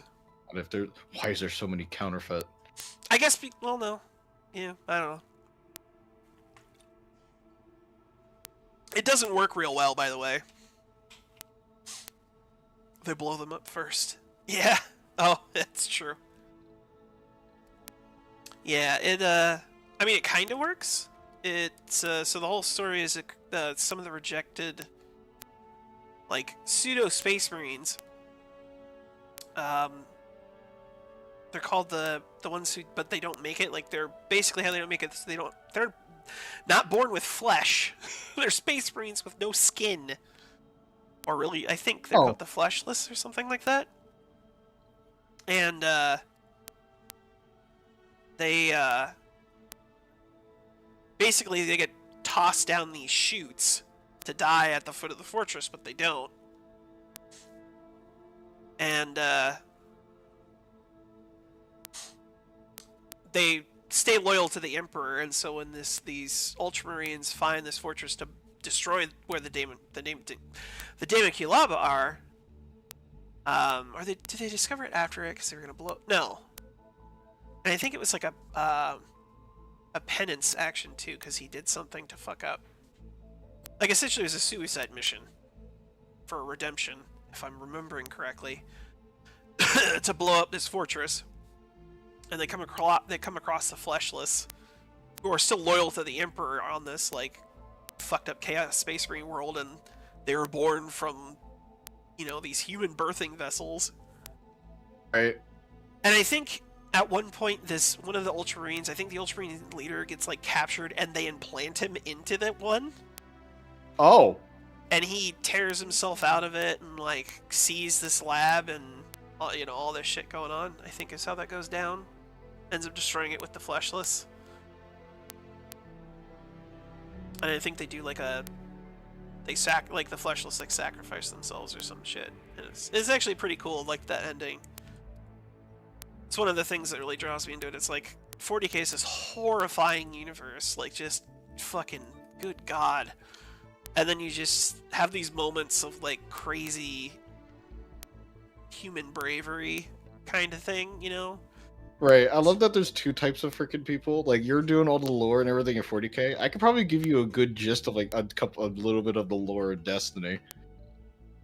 Why is there so many counterfeit? I guess. Well, no. Yeah, I don't know. It doesn't work real well, by the way. They blow them up first. Yeah. Oh, that's true. Yeah, I mean, it kind of works. it's so the whole story is some of the rejected, like, pseudo space marines. They're called the ones who, but they don't make it. Like, they're basically how they don't make it. They're not born with flesh. They're space marines with no skin. Or really, I think they're called the fleshless or something like that. And they basically they get tossed down these chutes to die at the foot of the fortress, but they don't. And they stay loyal to the Emperor, and so when these Ultramarines find this fortress to destroy where the Daemon Llama are, did they discover it after it because they were gonna blow? No, and I think it was like a penance action too, because he did something to fuck up. Like, essentially, it was a suicide mission for redemption, if I'm remembering correctly, to blow up this fortress. And they come across the fleshless, who are still loyal to the Emperor on this, like, fucked up chaos space marine world, and they were born from, you know, these human birthing vessels. Right. And I think at one point, one of the Ultramarines, I think the Ultramarine leader gets, like, captured, and they implant him into that one. Oh. And he tears himself out of it and, like, sees this lab and, you know, all this shit going on, I think is how that goes down. Ends up destroying it with the fleshless. And I think they do like the fleshless like sacrifice themselves or some shit. And it's actually pretty cool, like that ending. It's one of the things that really draws me into it. It's like 40K is this horrifying universe, like just fucking good god. And then you just have these moments of like crazy human bravery kind of thing, you know? Right. I love that there's two types of freaking people. Like, you're doing all the lore and everything in 40K. I could probably give you a good gist of like a little bit of the lore of Destiny.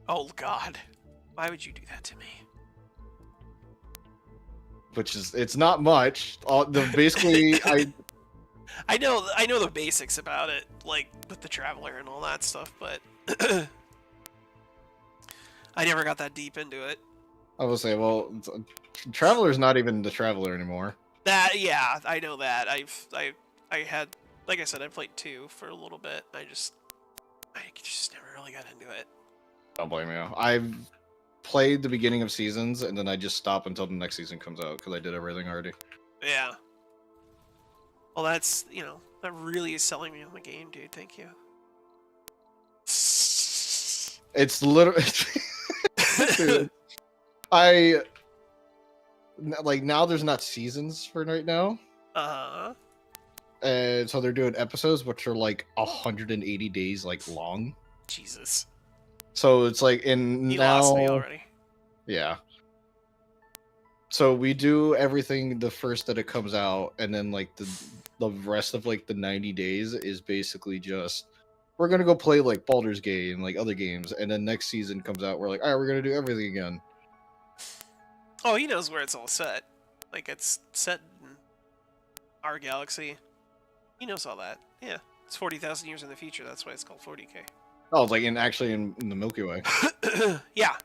Oh god. Why would you do that to me? Which is, it's not much. Basically, I know the basics about it, like with the Traveler and all that stuff, but I never got that deep into it. I will say, well, Traveler's not even the Traveler anymore. Yeah, I know that. I had, like I said, I played 2 for a little bit. I just never really got into it. Don't blame you. I've played the beginning of seasons, and then I just stop until the next season comes out because I did everything already. Yeah. Well, that's, you know, that really is selling me on the game, dude. Thank you. It's literally... Dude, like, now there's not seasons for right now. Uh-huh. And so they're doing episodes which are like 180 days like long. Jesus. So it's like You lost me already. Yeah. So we do everything the first that it comes out, and then like the rest of like the 90 days is basically just we're gonna go play like Baldur's Gate and like other games, and then next season comes out, we're like, all right, we're gonna do everything again. Oh, he knows where it's all set. Like, it's set in our galaxy. He knows all that. Yeah. It's 40,000 years in the future. That's why it's called 40K. Oh, like in the Milky Way. Yeah.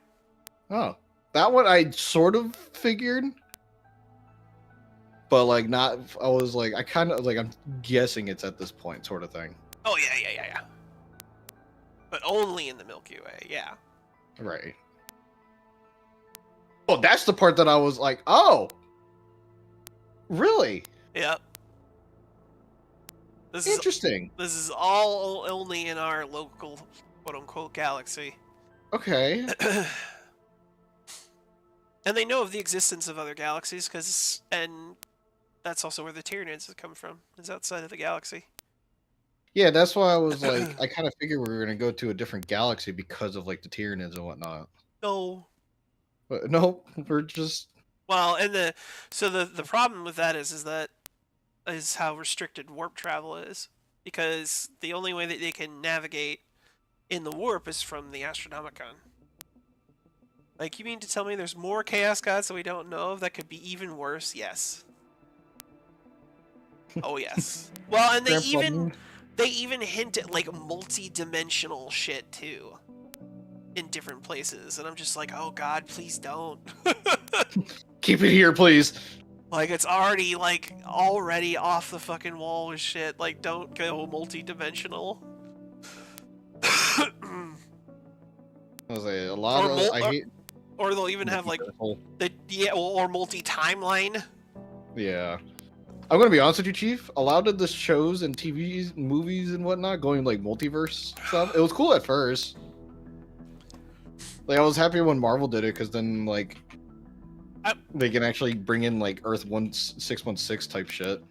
Oh, that one I sort of figured, but like not. I was like, I kind of like, I'm guessing it's at this point, sort of thing. Oh yeah. But only in the Milky Way. Yeah. Right. Oh, that's the part that I was like, oh, really? Yep. Interesting. This is all only in our local, quote-unquote, galaxy. Okay. And they know of the existence of other galaxies, and that's also where the Tyranids have come from, is outside of the galaxy. Yeah, that's why I was like, I kind of figured we were going to go to a different galaxy because of like the Tyranids and whatnot. No. But no, we're just... Well, and the problem with that is how restricted warp travel is, because the only way that they can navigate in the warp is from the Astronomicon. Like, you mean to tell me there's more Chaos Gods that we don't know of that could be even worse? Yes. Oh yes. Well, and Grandpa. they even hint at like multi-dimensional shit too in different places, and I'm just like, oh god, please don't. Keep it here, please. Like it's already off the fucking wall with shit. Like don't go multi-dimensional. I was like, a lot of I hate. Or they'll even have like or multi-timeline. Yeah. I'm gonna be honest with you, Chief. A lot of the shows and TV movies and whatnot going like multiverse stuff. It was cool at first. Like I was happy when Marvel did it because then like they can actually bring in like Earth 1616 type shit.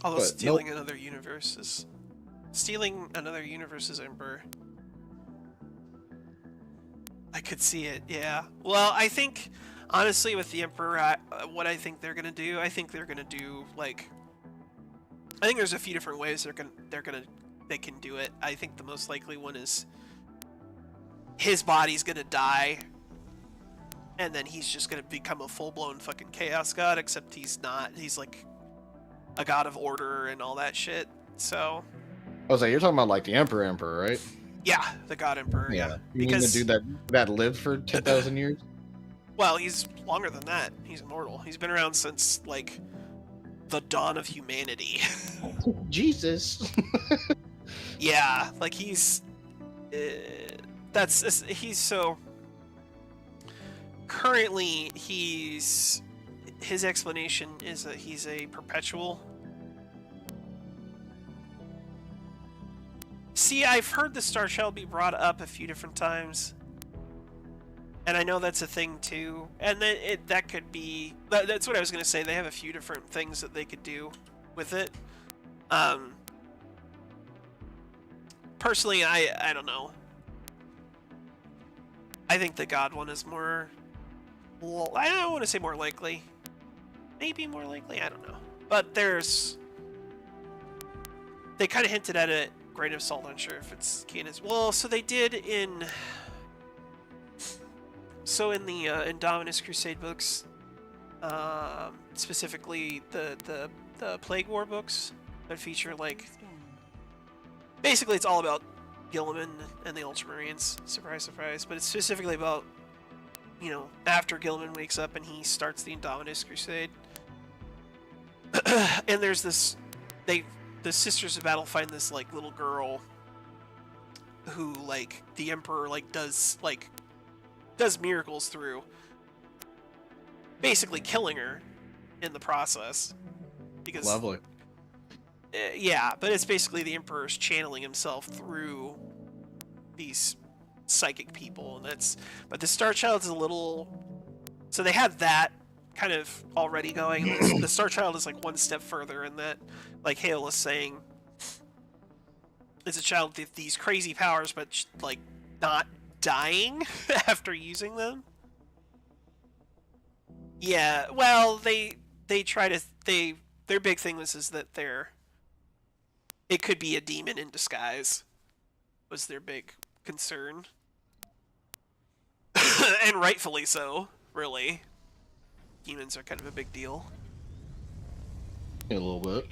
Although But stealing another universe is Emperor. I could see it, yeah. Well, I think, honestly, with the Emperor, what I think they're gonna do, I think there's a few different ways they can do it. I think the most likely one is his body's gonna die, and then he's just gonna become a full-blown fucking chaos god. Except he's not. He's like a god of order and all that shit. So. I was like, you're talking about like the Emperor, right? Yeah, the God Emperor. Yeah, you mean the dude that lived for 10,000 years? Well, he's longer than that. He's immortal. He's been around since like the dawn of humanity. Jesus. Yeah, like he's so currently his explanation is that he's a perpetual. See, I've heard the Star Child be brought up a few different times, and I know that's a thing too. And then that could be that's what I was gonna say. They have a few different things that they could do with it. Personally, I don't know. I think the God one is more. Well, I don't want to say more likely. Maybe more likely. I don't know. But they kind of hinted at it. Grain of salt, unsure if it's canon. Well, so they did in the Indominus Crusade books, specifically the Plague War books that feature like basically it's all about Gilliman and the Ultramarines. Surprise, surprise! But it's specifically about after Gilliman wakes up and he starts the Indominus Crusade, and there's this the Sisters of Battle find this like little girl who like the Emperor does miracles through, basically killing her in the process. Because lovely. Yeah, but it's basically the Emperor's channeling himself through these psychic people, and but the Star Child is a little. So they had that kind of already going. The Star Child is like one step further in that, like Hale is saying, it's a child with these crazy powers, but like not dying after using them. Yeah, well, they try to their big thing is that it could be a demon in disguise was their big concern. And rightfully so, really. Demons are kind of a big deal. A little bit.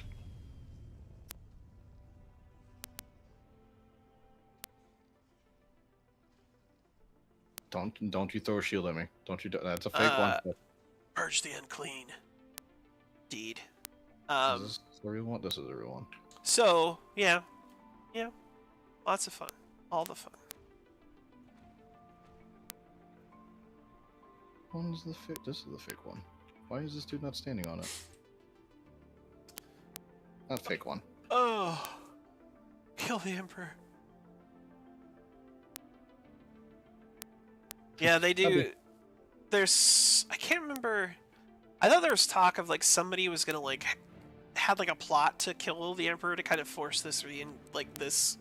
Don't you throw a shield at me. Don't you that's a fake one. Purge the unclean. Indeed. Is this the real one? This is the real one. So, yeah. Yeah. Lots of fun. All the fun. One's the fake. This is the fake one. Why is this dude not standing on it? That fake one. Oh. Kill the Emperor. Yeah, they do. There's. I can't remember. I thought there was talk of like somebody was gonna like had like a plot to kill the Emperor to kind of force this this.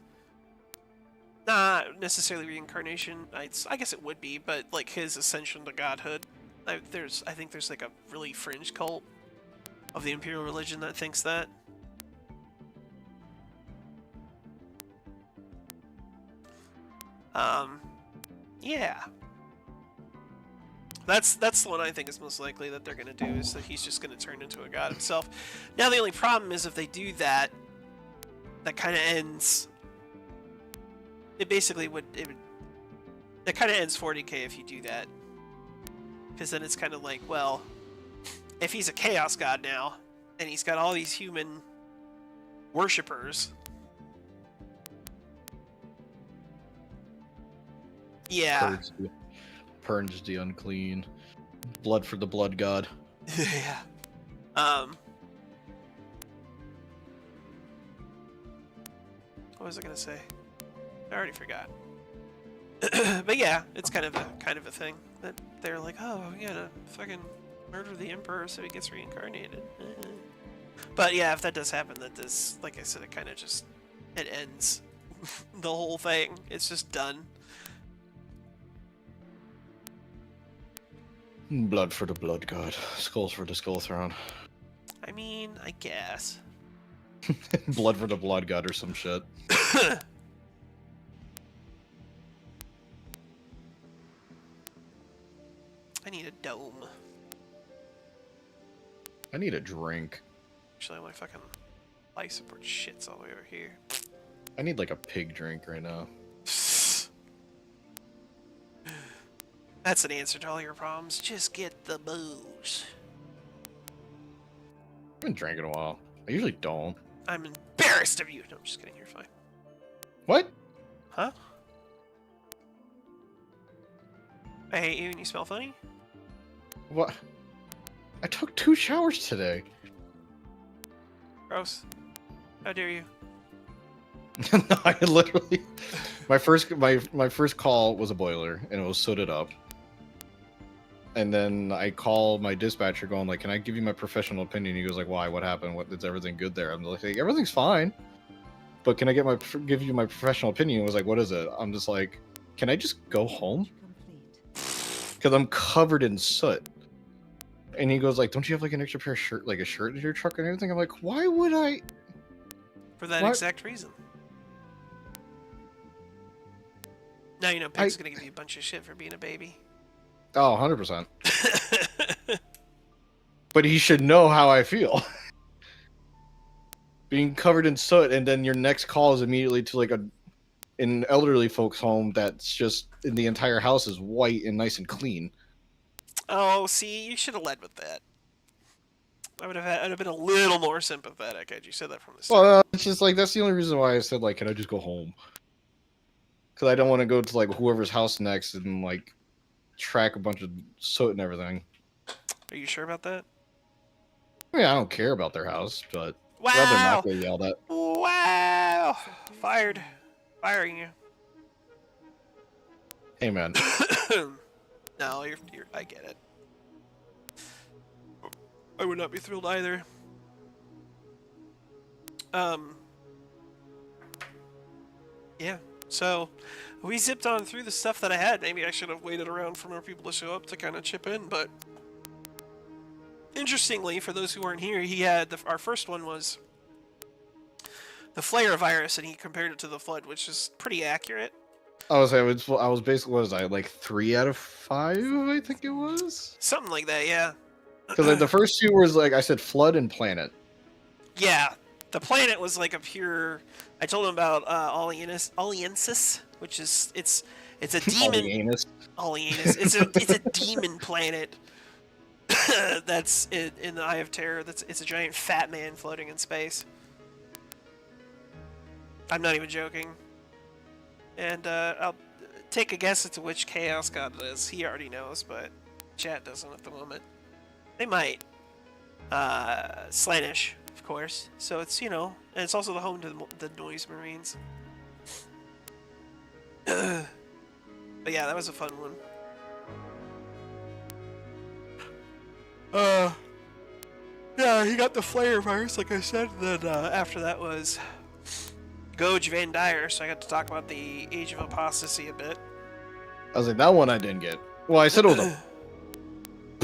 Not necessarily reincarnation. I guess it would be, but like his ascension to godhood. I think there's like a really fringe cult of the Imperial religion that thinks that. Yeah. That's the one I think is most likely that they're going to do, is that he's just going to turn into a god himself. Now the only problem is if they do that, that kind of ends. It basically would. It kind of ends 40k if you do that, because then it's kind of like, well, if he's a chaos god now, and he's got all these human worshippers. Yeah. Purge the unclean. Blood for the blood god. Yeah. What was I gonna say? I already forgot. But yeah, it's kind of a thing that they're like, oh, we gotta fucking murder the emperor so he gets reincarnated. But yeah, if that does happen, that does, like I said, it kind of just it ends the whole thing. It's just done. Blood for the blood god. Skulls for the skull throne. I mean, I guess. Blood for the blood god or some shit. I need a dome. I need a drink. Actually, my fucking life support shit's all the way over here. I need like a pig drink right now. That's an answer to all your problems. Just get the booze. I've been drinking a while. I usually don't. I'm embarrassed of you. No, I'm just kidding. You're fine. What? Huh? I hate you and you smell funny? What? I took 2 showers today. Gross. How dare you? No, I literally my first call was a boiler and it was sooted up. And then I call my dispatcher going like, "Can I give you my professional opinion?" He goes like, "Why? What happened? Is everything good there?" I'm like, "Everything's fine. But can I give you my professional opinion?" He was like, "What is it?" I'm just like, "Can I just go home?" Because I'm covered in soot. And he goes like, "Don't you have like an extra pair of shirt, like a shirt in your truck and everything?" I'm like, "Why would I?" For that exact reason. Now you know Pig's gonna give you a bunch of shit for being a baby. Oh, 100%. But he should know how I feel. Being covered in soot, and then your next call is immediately to like an elderly folks home that's just in the entire house is white and nice and clean. Oh, see, you should have led with that. I'd have been a little more sympathetic had you said that from the start. Well, it's just like that's the only reason why I said like, "Can I just go home?" Because I don't want to go to like whoever's house next and like track a bunch of soot and everything. Are you sure about that? I mean, I don't care about their house, but wow! rather not get yelled at. Wow! Fired. Firing you. Hey, man. No, you're. I get it. I would not be thrilled either. Yeah. So, we zipped on through the stuff that I had. Maybe I should have waited around for more people to show up to kind of chip in, but interestingly, for those who weren't here, he had our first one was the flare virus, and he compared it to the flood, which is pretty accurate. I was basically, what was I, like 3 out of 5, I think it was? Something like that, yeah. Because like, the first 2 was like, I said flood and planet. Yeah, the planet was like a pure. I told him about Aliensis, which is it's a demon. Alienus. It's a demon planet. That's in the Eye of Terror. It's a giant fat man floating in space. I'm not even joking. And I'll take a guess as to which chaos god it is. He already knows, but chat doesn't at the moment. They might. Slanish, of course. So it's, you know, and it's also the home to the Noise Marines. But yeah, that was a fun one. Yeah, he got the flare virus, like I said. Then after that was Goj Van Dyer, so I got to talk about the Age of Apostasy a bit. I was like, that one I didn't get. Well, I said it was a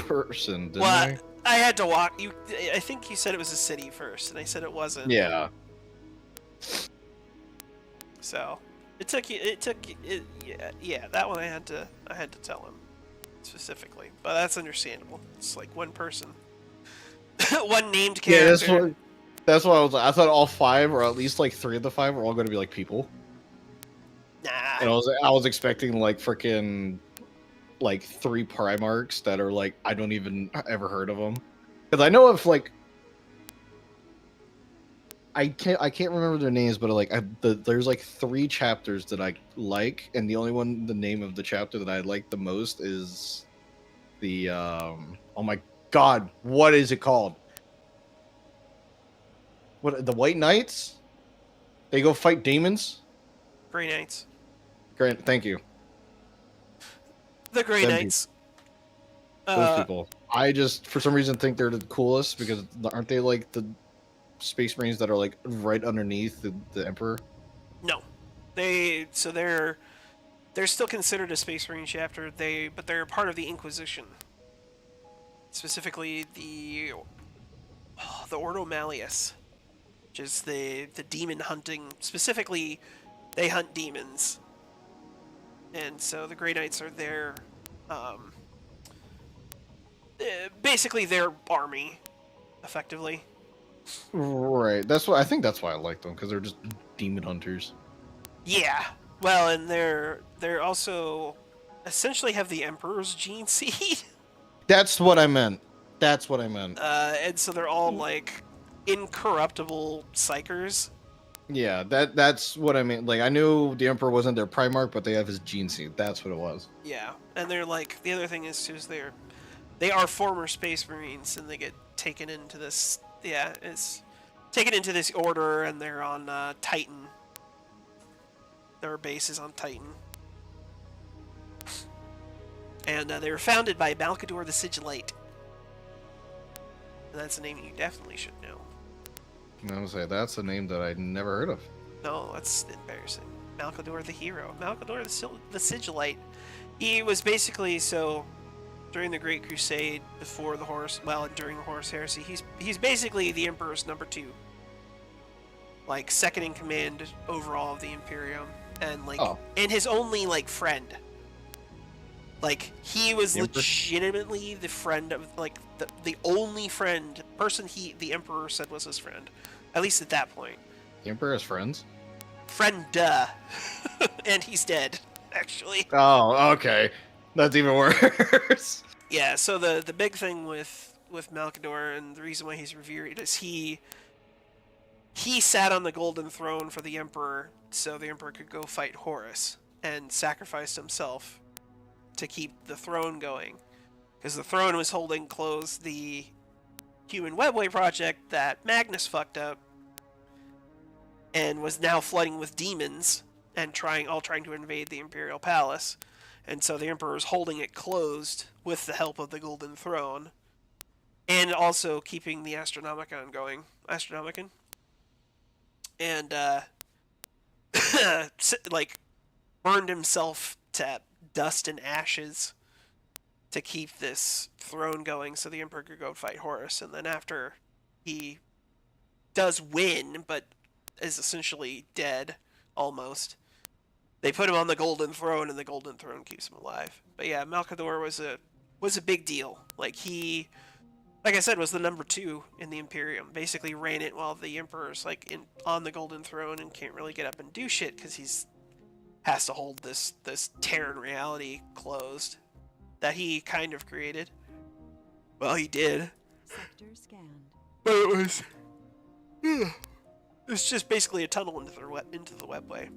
person, didn't I? I had to walk you. I think you said it was a city first, and I said it wasn't. Yeah. So it took you. Yeah. That one I had to tell him. specifically, but that's understandable. It's like one person, one named Yeah, character. that's what I was. I thought all 5, or at least like 3 of the 5, were all going to be like people. Nah. And I was expecting like freaking like 3 Primarchs that are like I don't even ever heard of them, because I know of like I can't remember their names, but like there's like 3 chapters that I like, and the only one, the name of the chapter that I like the most is the oh my god, what is it called? What, the White Knights? They go fight demons. Grey Knights. Grant, thank you. The Grey Them Knights. Those people. I just for some reason think they're the coolest because aren't they like the Space Marines that are like right underneath the Emperor? No, they're still considered a Space Marine chapter. But they're part of the Inquisition, specifically the Ordo Malleus, which is the demon hunting. Specifically, they hunt demons, and so the Grey Knights are their basically their army, effectively. Right. That's why I think that's why I like them, because they're just demon hunters. Yeah. Well, and they're also essentially have the Emperor's gene seed. That's what I meant. That's what I meant. And so they're all like incorruptible psychers. Yeah, that's what I mean. Like I knew the Emperor wasn't their Primarch, but they have his gene seed. That's what it was. Yeah, and they're like the other thing is too is they are former Space Marines, and they get taken into this. Yeah, it's taken into this order, and they're on Titan. Their base is on Titan. And they were founded by Malkador the Sigillite. And that's a name you definitely should know. I was say that's a name that I'd never heard of. No, that's embarrassing. Malkador the Hero. Malkador the Sigillite. He was basically, so, during the Great Crusade, before the Horus, well, during the Horus Heresy, he's basically the Emperor's number 2. Like, second in command overall of the Imperium. And, like, and his only, like, friend. Like, he was legitimately the friend of, like, the only friend, person the Emperor said was his friend. At least at that point. The Emperor has friends? Friend, and he's dead, actually. Oh, okay. That's even worse. Yeah, so the big thing with Malkador, and the reason why he's revered, is he sat on the Golden Throne for the Emperor, so the Emperor could go fight Horus, and sacrificed himself to keep the throne going. Because the throne was holding closed the Human Webway project that Magnus fucked up, and was now flooding with demons, and trying to invade the Imperial Palace. And so the Emperor is holding it closed with the help of the Golden Throne, and also keeping the Astronomicon going. Astronomicon? And, like, burned himself to dust and ashes to keep this throne going so the Emperor could go fight Horus. And then after he does win, but is essentially dead, almost, they put him on the Golden Throne, and the Golden Throne keeps him alive. But yeah, Malkador was a big deal. Like, he, like I said, was the number 2 in the Imperium. Basically ran it while the Emperor's like on the Golden Throne and can't really get up and do shit because he's has to hold this Terran reality closed that he kind of created. Well, he did. Sector scanned. But it's just basically a tunnel into the webway.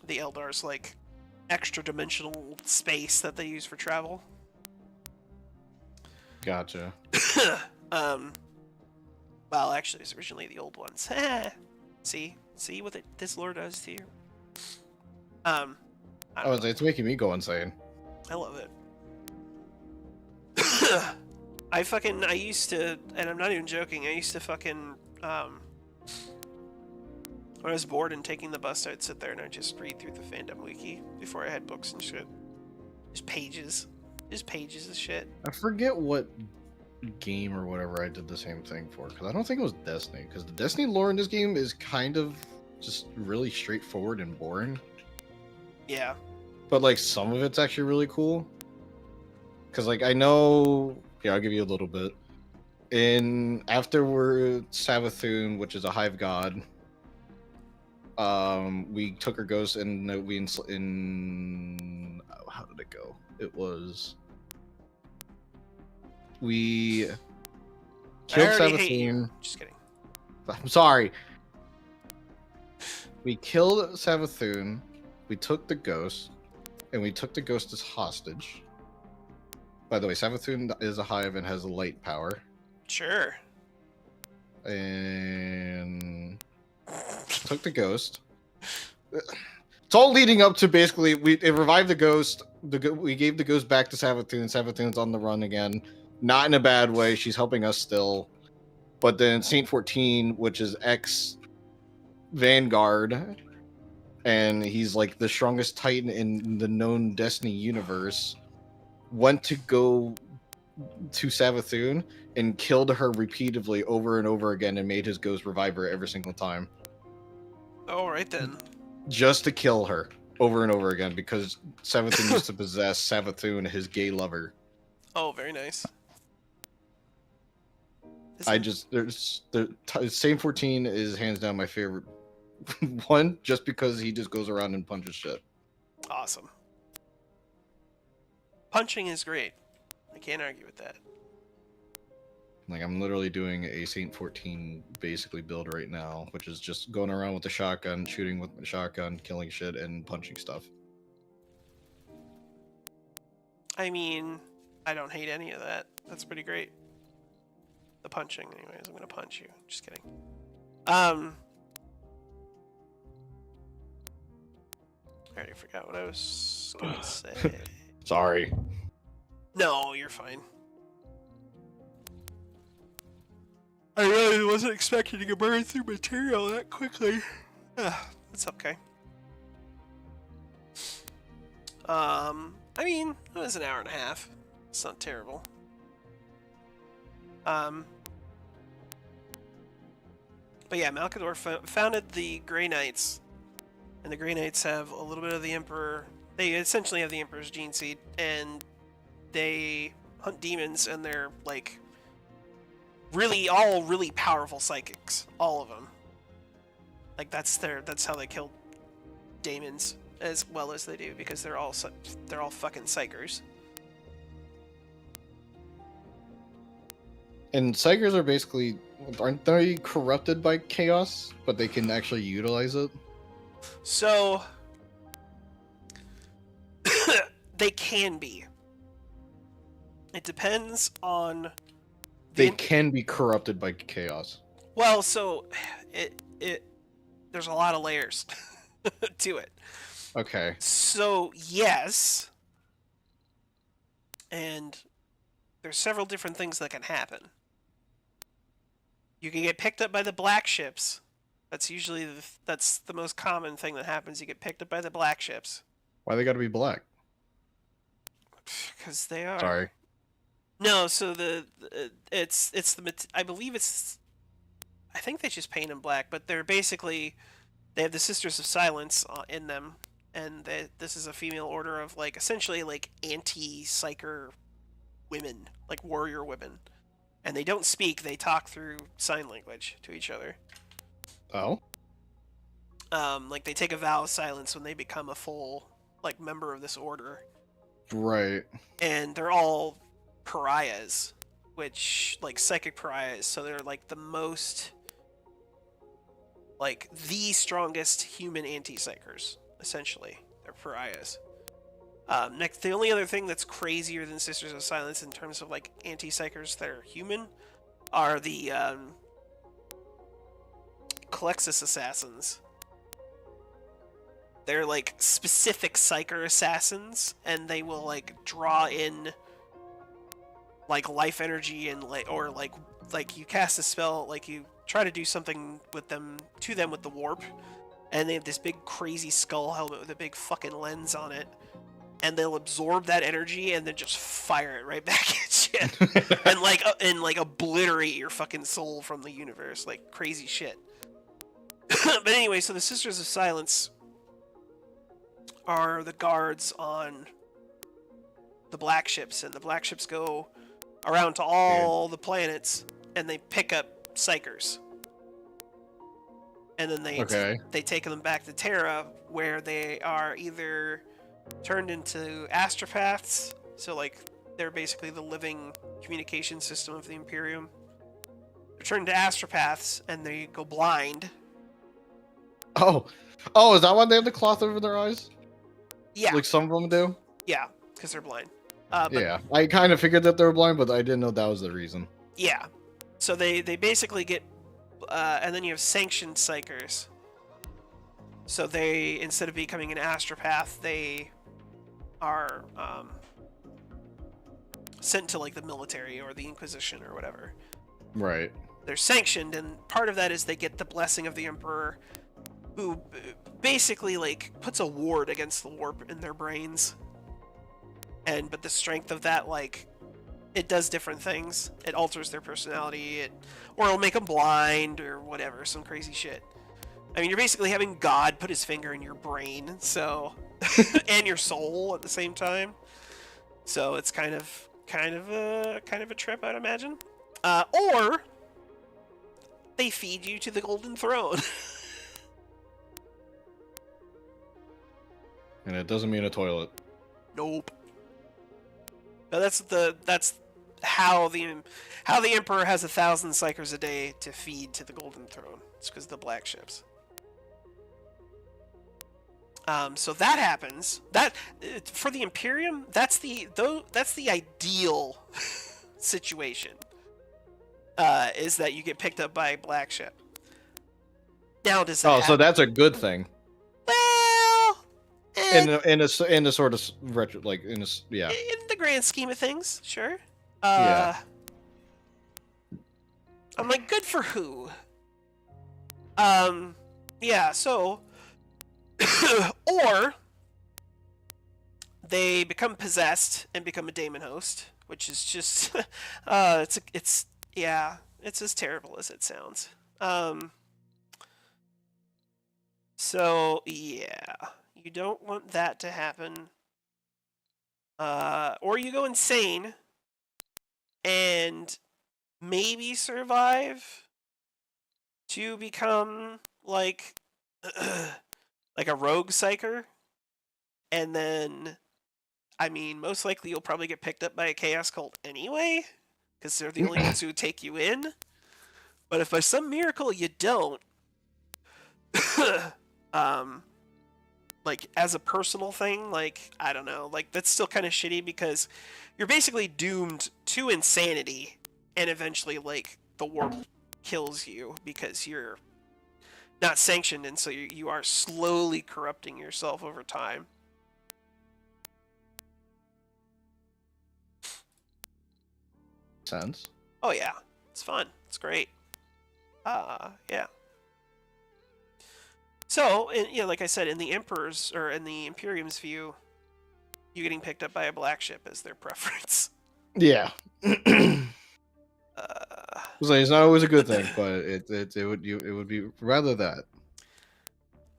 The Eldar's like extra dimensional space that they use for travel. Gotcha. Well, actually, it's originally the old ones. See what this lore does to you. It's making me go insane. I love it. I used to, and I'm not even joking, I used to fucking, when I was bored and taking the bus, I'd sit there and I'd just read through the fandom wiki before I had books and shit. Just pages of shit. I forget what game or whatever I did the same thing for, because I don't think it was Destiny, because the Destiny lore in this game is kind of just really straightforward and boring. Yeah. But like some of it's actually really cool. Because like I know, yeah, I'll give you a little bit. In afterward Savathun, which is a hive god, we took her ghost and in how did it go? It was we killed I already hate you. Savathun. Just kidding. I'm sorry. We killed Savathun. We took the ghost, and we took the ghost as hostage. By the way, Savathun is a hive and has a light power. Sure. And took the ghost. It's all leading up to basically it revived the ghost. We gave the ghost back to Savathun. Savathun's on the run again, not in a bad way. She's helping us still. But then Saint 14, which is ex Vanguard, and he's like the strongest Titan in the known Destiny universe, went to go to Savathun and killed her repeatedly over and over again and made his ghost revive her every single time. All right then. Just to kill her over and over again because Savathun used to possess Savathun, his gay lover. Oh, very nice. Saint 14 is hands down my favorite one, just because he just goes around and punches shit. Awesome. Punching is great. I can't argue with that. Like, I'm literally doing a Saint 14 basically build right now, which is just going around with the shotgun, shooting with the shotgun, killing shit, and punching stuff. I mean, I don't hate any of that. That's pretty great. The punching, anyways. I'm gonna punch you. Just kidding. I already forgot what I was gonna say. Sorry. No, you're fine. I really wasn't expecting to burn through material that quickly. That's okay. I mean, it was an hour and a half. It's not terrible. But yeah, Malkador founded the Grey Knights, and the Grey Knights have a little bit of the Emperor. They essentially have the Emperor's gene seed, and they hunt demons, and they're like all really powerful psychics, all of them. Like that's how they kill demons as well as they do, because they're all fucking psychers. And psychers are basically, aren't they corrupted by chaos, but they can actually utilize it? So they can be. It depends on. They can be corrupted by chaos. Well, so there's a lot of layers to it. Okay. So yes, and there's several different things that can happen. You can get picked up by the black ships. That's usually that's the most common thing that happens. You get picked up by the black ships. Why they gotta be black? Because they are. Sorry. No, so I believe it's. I think they just paint them black, but they're basically they have the Sisters of Silence in them, and this is a female order of like essentially like anti-psyker women, like warrior women. And they don't speak, they talk through sign language to each other. Oh? Like they take a vow of silence when they become a full like member of this order. Right. And they're all pariahs, which like psychic pariahs, so they're like the most like the strongest human anti-psychers, essentially. They're pariahs. Next, the only other thing that's crazier than Sisters of Silence in terms of like anti-psychers that are human are the Calexis assassins. They're like specific psyker assassins, and they will like draw in like life energy and like you cast a spell, like you try to do something with them with the warp, and they have this big crazy skull helmet with a big fucking lens on it. And they'll absorb that energy and then just fire it right back at you, and like obliterate your fucking soul from the universe, like crazy shit. But anyway, so the Sisters of Silence are the guards on the black ships, and the black ships go around to all the planets, and they pick up psychers. And then they take them back to Terra, where they are either turned into astropaths, so like they're basically the living communication system of the Imperium. They're turned to astropaths, and they go blind. Oh, is that why they have the cloth over their eyes? Yeah. Like some of them do? Yeah, because they're blind. Yeah, I kind of figured that they were blind, but I didn't know that was the reason. Yeah. So they basically get... and then you have sanctioned psychers. So they, instead of becoming an astropath, they are sent to like the military or the Inquisition or whatever. Right. They're sanctioned, and part of that is they get the blessing of the Emperor, who basically like puts a ward against the warp in their brains. But the strength of that, like, it does different things. It alters their personality, or it'll make them blind or whatever, some crazy shit. I mean, you're basically having God put his finger in your brain, so and your soul at the same time. So it's kind of a trip, I'd imagine. Or they feed you to the Golden Throne. And it doesn't mean a toilet. Nope. No, that's how the Emperor has 1,000 psychers a day to feed to the Golden Throne. It's because of the black ships. So that happens. That for the Imperium, that's the ideal situation. Is that you get picked up by a black ship. Now does that so that's a good thing. Well, in a sort of retro, like in the grand scheme of things, sure. Yeah. I'm like, good for who? Yeah. So, or they become possessed and become a daemon host, which is just, it's as terrible as it sounds. So yeah, you don't want that to happen. Or you go insane and maybe survive to become like like a rogue psyker, and then I mean most likely you'll probably get picked up by a chaos cult anyway, because they're the only ones who take you in. But if by some miracle you don't, like as a personal thing, like I don't know, like that's still kind of shitty because you're basically doomed to insanity, and eventually like the warp kills you because you're not sanctioned, and so you are slowly corrupting yourself over time. Sense. Oh yeah, it's fun. It's great. Yeah. So, like I said, in the Emperor's or in the Imperium's view, you getting picked up by a black ship is their preference. Yeah. So it's not always a good thing, but it would be rather that.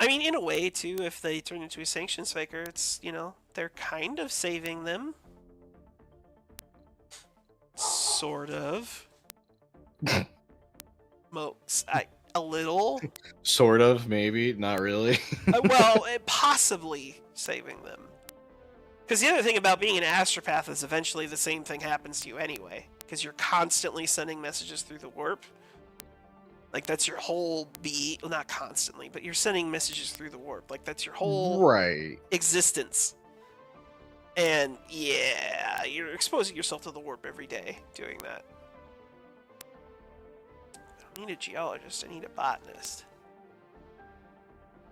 I mean, in a way too, if they turn into a sanctions faker, it's they're kind of saving them. Sort of. A little. Sort of, maybe, not really. Well, possibly saving them. Because the other thing about being an astropath is eventually the same thing happens to you anyway. Because you're constantly sending messages through the warp. Like, that's your whole well, not constantly, but you're sending messages through the warp. Like, that's your whole existence. And, yeah, you're exposing yourself to the warp every day doing that. I don't need a geologist, I need a botanist.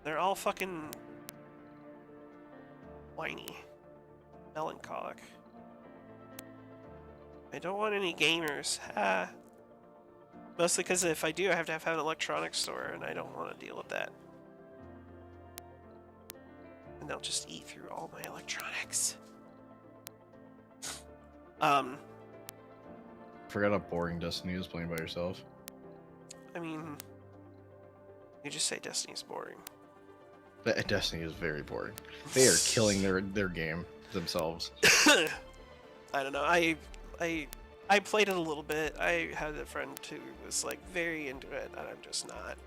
They're all fucking whiny. Melancholic. I don't want any gamers. Mostly because if I do, I have to have an electronics store, and I don't want to deal with that. And they'll just eat through all my electronics. Forgot how boring Destiny is playing by yourself. I mean, you just say Destiny's boring. Destiny is very boring. They are killing their game themselves. I don't know. I played it a little bit. I had a friend who was like very into it, and I'm just not.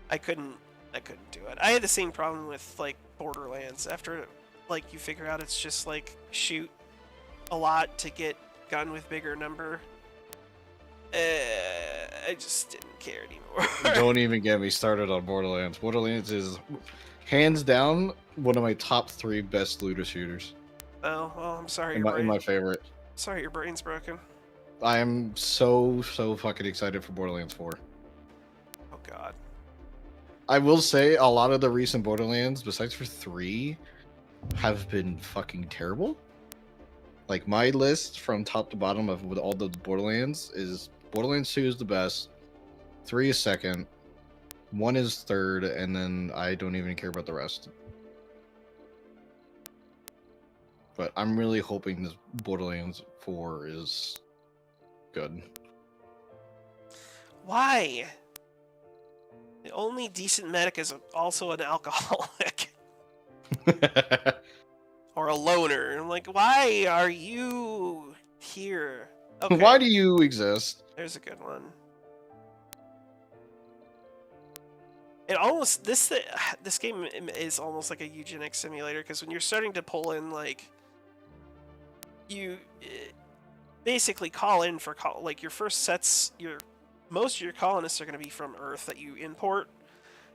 I couldn't do it. I had the same problem with like Borderlands. After like you figure out it's just like shoot a lot to get gun with bigger number. I just didn't care anymore. Don't even get me started on Borderlands. Borderlands is hands down one of my top 3 best looter shooters. Oh well, I'm sorry. In my favorite. Sorry, your brain's broken. I am so fucking excited for Borderlands 4. Oh god. I will say a lot of the recent Borderlands, besides for 3, have been fucking terrible. Like my list from top to bottom of with all the Borderlands is Borderlands 2 is the best, 3 is second, 1 is third, and then I don't even care about the rest. But I'm really hoping this Borderlands 4 is good. Why? The only decent medic is also an alcoholic. Or a loner. I'm like, why are you here? Okay. Why do you exist? There's a good one. It almost this game is almost like a eugenics simulator, because when you're starting to pull in like you basically call in for like your first sets, most of your colonists are going to be from Earth that you import,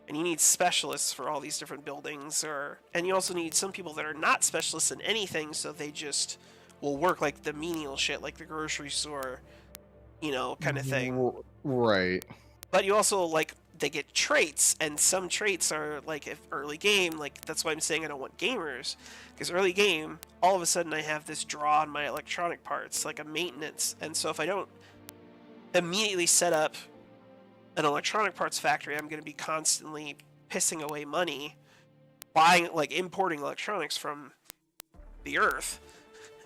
and you need specialists for all these different buildings, and you also need some people that are not specialists in anything, so they just will work like the menial shit, like the grocery store, you know, kind of thing. Right. But you also like they get traits, and some traits are like if early game, like that's why I'm saying I don't want gamers, because early game, all of a sudden I have this draw on my electronic parts, like a maintenance, and so if I don't immediately set up an electronic parts factory, I'm going to be constantly pissing away money buying, like importing electronics from the Earth,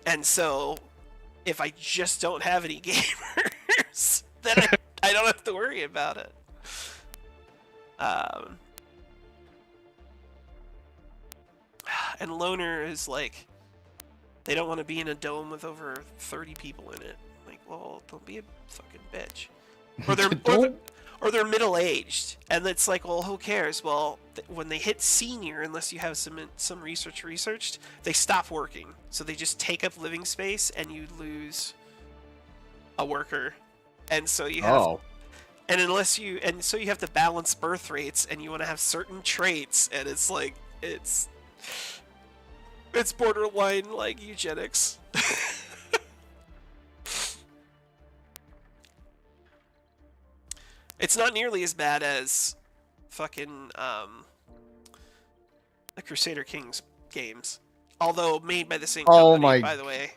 and so if I just don't have any gamers, then I don't have to worry about it. And loner is like, they don't want to be in a dome with over 30 people in it. Like, well, don't be a fucking bitch. Or they're middle-aged, and it's like, well, who cares? Well, when they hit senior, unless you have some researched, they stop working. So they just take up living space, and you lose a worker. And so you have, and so you have to balance birth rates, and you want to have certain traits, and it's like it's borderline like eugenics. It's not nearly as bad as fucking the Crusader Kings games, although made by the same company, by the way.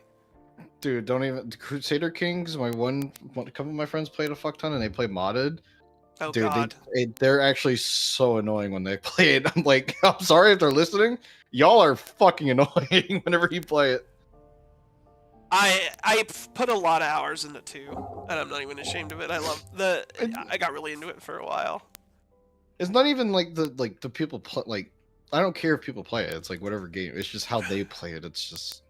Dude, don't even Crusader Kings. A couple of my friends played a fuck ton, and they play modded. Oh dude, god, they're actually so annoying when they play it. I'm like, I'm sorry if they're listening. Y'all are fucking annoying whenever you play it. I put a lot of hours into 2, and I'm not even ashamed of it. I got really into it for a while. It's not even like the people play, like, I don't care if people play it. It's like whatever game. It's just how they play it. It's just,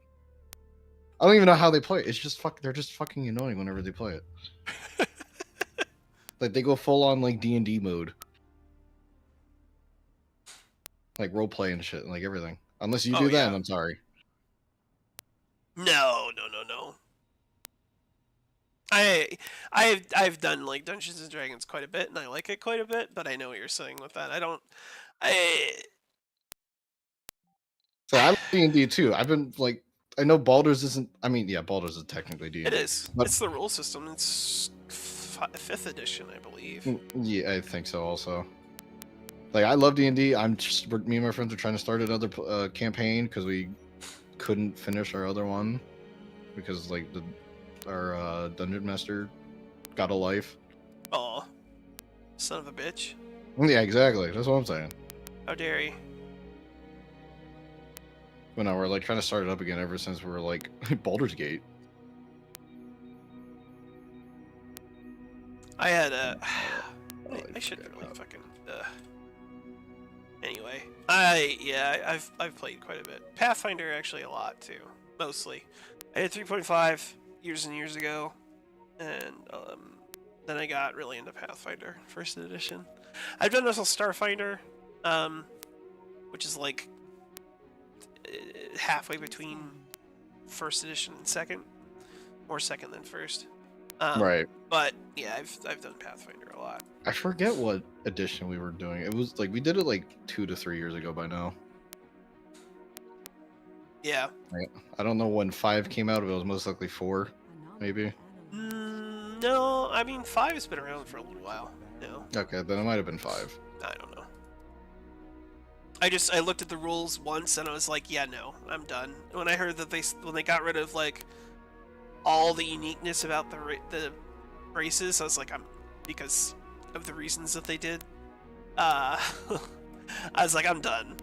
I don't even know how they play it. It's just they're just fucking annoying whenever they play it. Like they go full on like D&D mode, like role play and shit, and like everything. Unless you do that, I'm sorry. No. I've done like Dungeons and Dragons quite a bit, and I like it quite a bit. But I know what you're saying with that. So I like D&D too. I've been like, I know Baldur's isn't. I mean, yeah, Baldur's is technically D&D. It is. But it's the rule system. It's 5th edition, I believe. Yeah, I think so. Also, like I love D&D. Me and my friends are trying to start another campaign because we couldn't finish our other one because like our dungeon master got a life. Oh, son of a bitch. Yeah, exactly. That's what I'm saying. How dare he? But no, we're like trying to start it up again ever since we were like Baldur's Gate. I had a. I should really fucking. Anyway, I've played quite a bit. Pathfinder actually a lot too, mostly. I had 3.5 years and years ago, and then I got really into Pathfinder First Edition. I've done also Starfinder, which is like halfway between First Edition and Second, more Second than First. Right. But yeah, I've done Pathfinder a lot. I forget what edition we were doing. It was like we did it like 2 to 3 years ago by now. Yeah. Right. I don't know when 5 came out. It was most likely 4, maybe. No, I mean 5 has been around for a little while. No. Okay, then it might have been 5. I don't know. I looked at the rules once and I was like, yeah, no, I'm done. When I heard that when they got rid of like all the uniqueness about the races, I was like, because of the reasons that they did. I was like, I'm done.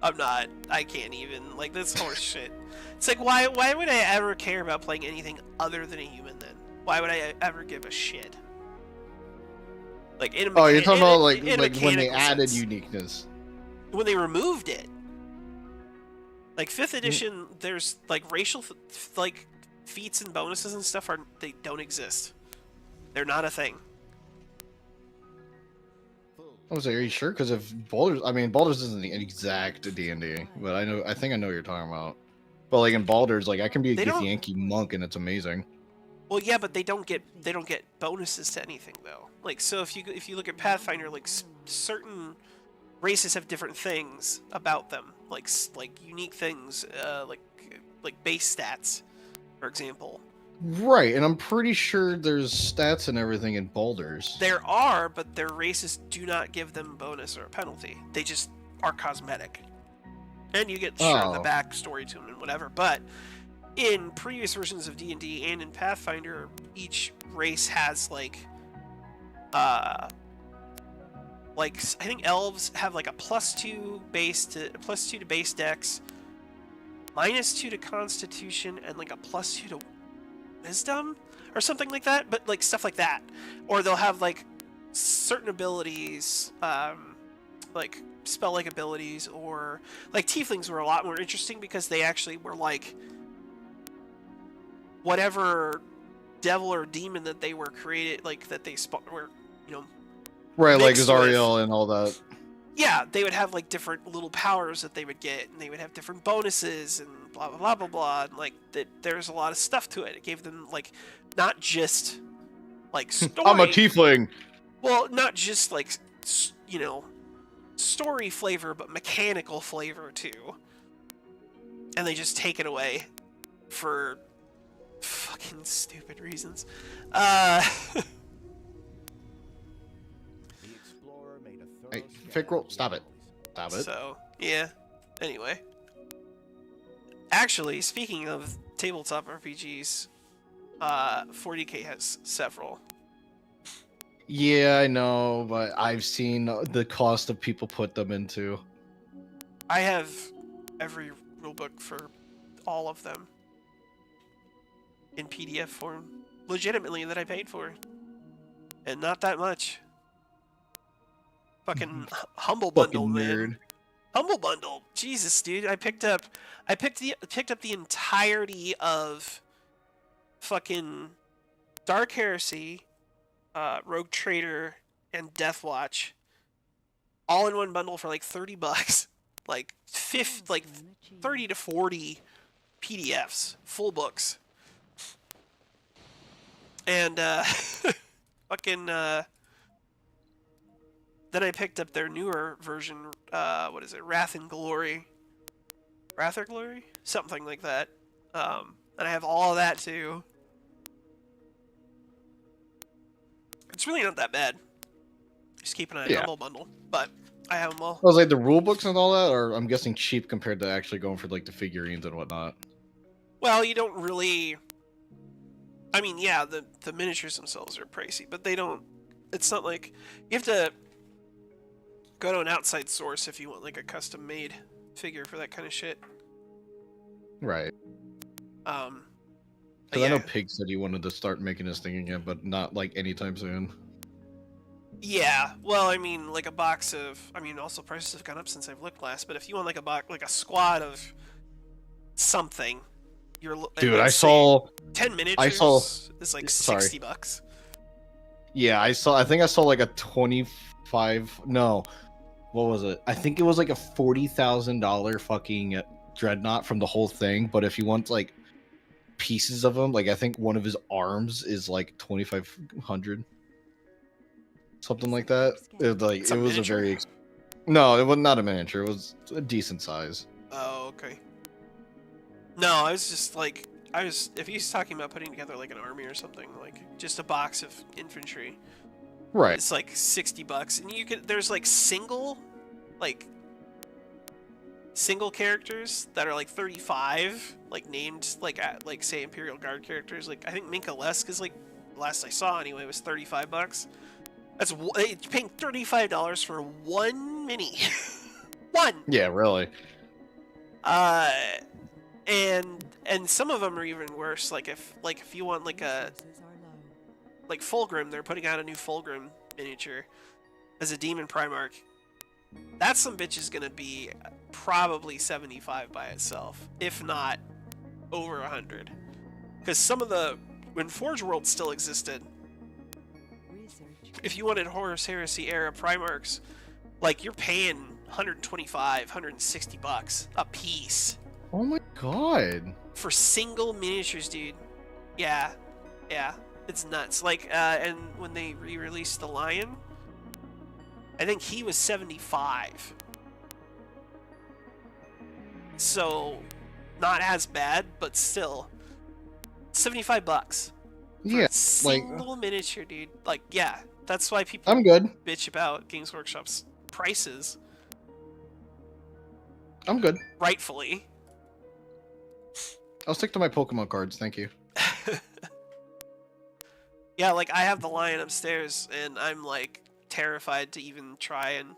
I can't even, like, this horse shit. It's like, why would I ever care about playing anything other than a human then? Why would I ever give a shit? Like, you're talking about like when they added uniqueness. When they removed it. Like 5th edition, there's like racial like feats and bonuses and stuff they don't exist. They're not a thing. I was like, are you sure? Because if Baldur's isn't the exact D&D, but I think I know what you're talking about. But like in Baldur's, like I can be a Githyanki monk and it's amazing. Well, yeah, but they don't get bonuses to anything though. Like, so if you look at Pathfinder, like certain races have different things about them, like unique things, like base stats, for example. Right, and I'm pretty sure there's stats and everything in Baldur's. There are, but their races do not give them bonus or a penalty. They just are cosmetic. And you get the backstory to them and whatever. But in previous versions of D&D and in Pathfinder, each race has I think elves have like a +2 to base dex, -2 to constitution, and like a +2 to wisdom or something like that, but like stuff like that. Or they'll have like certain abilities, like spell-like abilities, or like tieflings were a lot more interesting because they actually were like whatever devil or demon that they were created, like that they were, right, like Azariel and all that. Yeah, they would have like different little powers that they would get, and they would have different bonuses and blah blah blah blah blah. And like there's a lot of stuff to it. It gave them like not just like story. I'm a tiefling. Well, not just like story flavor, but mechanical flavor too. And they just take it away for fucking stupid reasons. Hey, Fickroll, stop it. Stop it. So, yeah. Anyway. Actually, speaking of tabletop RPGs, 40K has several. Yeah, I know, but I've seen the cost of people put them into. I have every rulebook for all of them in PDF form, legitimately, that I paid for. And not that much. Fucking Humble Bundle, man. Nerd. Humble Bundle, Jesus, dude. I picked up the entirety of fucking Dark Heresy, Rogue Trader, and Deathwatch, all in one bundle for like $30, like 30 to 40 PDFs, full books, and fucking. Then I picked up their newer version, what is it, Wrath or Glory? Something like that. And I have all of that too. It's really not that bad. Just keep an eye on Humble Bundle, but I have them all. Was like the rule books and all that, or I'm guessing cheap compared to actually going for like the figurines and whatnot. Well, you don't really. I mean, yeah, the miniatures themselves are pricey, but they don't. It's not like you have to go to an outside source if you want like a custom made figure for that kind of shit. Right. Because I know Pig said he wanted to start making his thing again, but not like anytime soon. Yeah, well, I mean, like a box of, also prices have gone up since I've looked last, but if you want like a squad of something, Dude, I saw 10 I saw miniatures is like sorry. $60. Yeah, I think I saw like a 25 no. What was it? I think it was like a $40,000 fucking dreadnought from the whole thing, but if you want like pieces of him, like I think one of his arms is like 2,500. Something like that. It's a Was a miniature? very No, it was not a miniature. It was a decent size. Oh, okay. No, I was just like, if he's talking about putting together like an army or something, like just a box of infantry, Right. it's like $60, and there's like single characters that are like 35, like named like say Imperial Guard characters. Like I think Minka Lesk is like, last I saw anyway, was $35. That's paying $35 for one mini. One. Yeah, really. And some of them are even worse. Like if you want like Fulgrim, they're putting out a new Fulgrim miniature as a Demon Primarch. That some bitch is gonna be probably 75 by itself, if not over 100. Because when Forge World still existed, if you wanted Horus Heresy era Primarchs, like you're paying 125, 160 bucks a piece. Oh my god. For single miniatures, dude. Yeah. It's nuts. Like, and when they re-released the Lion, I think he was 75. So, not as bad, but still. $75. Yeah, single miniature, dude. Like, yeah. That's why people I'm good. bitch about Games Workshop's prices. I'm good. Rightfully. I'll stick to my Pokemon cards, thank you. Yeah, like I have the Lion upstairs, and I'm like terrified to even try and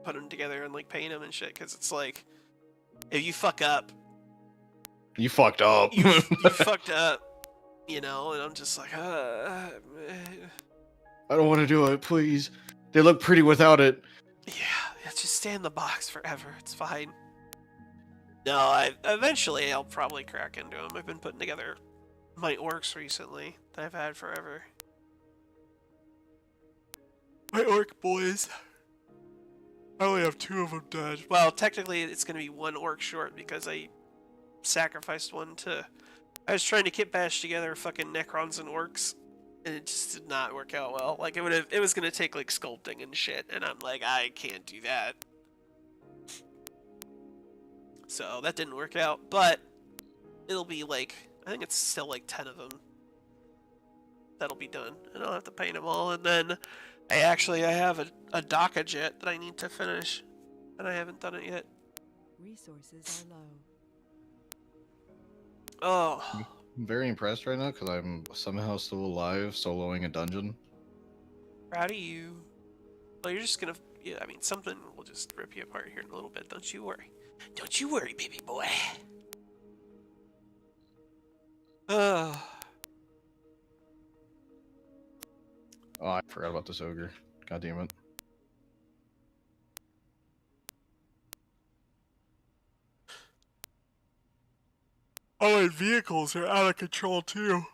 put them together and like paint them and shit, because it's like, if you fuck up, you fucked up. You fucked up, you know. And I'm just like, I don't want to do it, please. They look pretty without it. Yeah, just stay in the box forever. It's fine. No, eventually I'll probably crack into them. I've been putting together my orcs recently that I've had forever. My orc boys. I only have 2 of them done. Well, technically it's going to be 1 orc short because I sacrificed one to... I was trying to kit bash together fucking Necrons and orcs, and it just did not work out well. Like, it was going to take like sculpting and shit, and I'm like, I can't do that. So that didn't work out, but it'll be like, I think it's still like 10 of them that'll be done, and I'll have to paint them all. And then I have a DACA jet that I need to finish, and I haven't done it yet. Resources are low. Oh, I'm very impressed right now because I'm somehow still alive soloing a dungeon. Proud of you. Well, you're just gonna, yeah, I mean, something will just rip you apart here in a little bit. Don't you worry. Don't you worry, baby boy. Oh, I forgot about this ogre. God damn it. Oh, and vehicles are out of control too.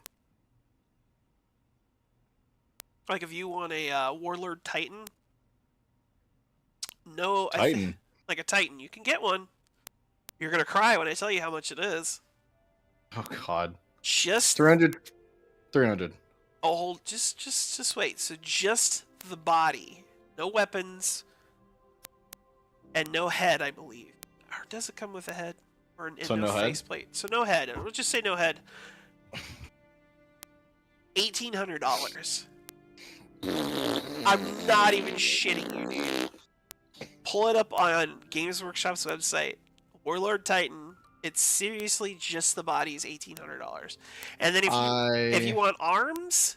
Like if you want a Warlord Titan. No, Titan. Like a Titan, you can get one. You're gonna cry when I tell you how much it is. Oh god. Just 300. Oh, just wait. So just the body, no weapons, and no head, I believe. Or does it come with a head? Or no faceplate? So no head. We'll just say no head. $1,800. I'm not even shitting you, dude. Pull it up on Games Workshop's website. Warlord Titan. It's seriously just the body is $1,800. And then if you want arms,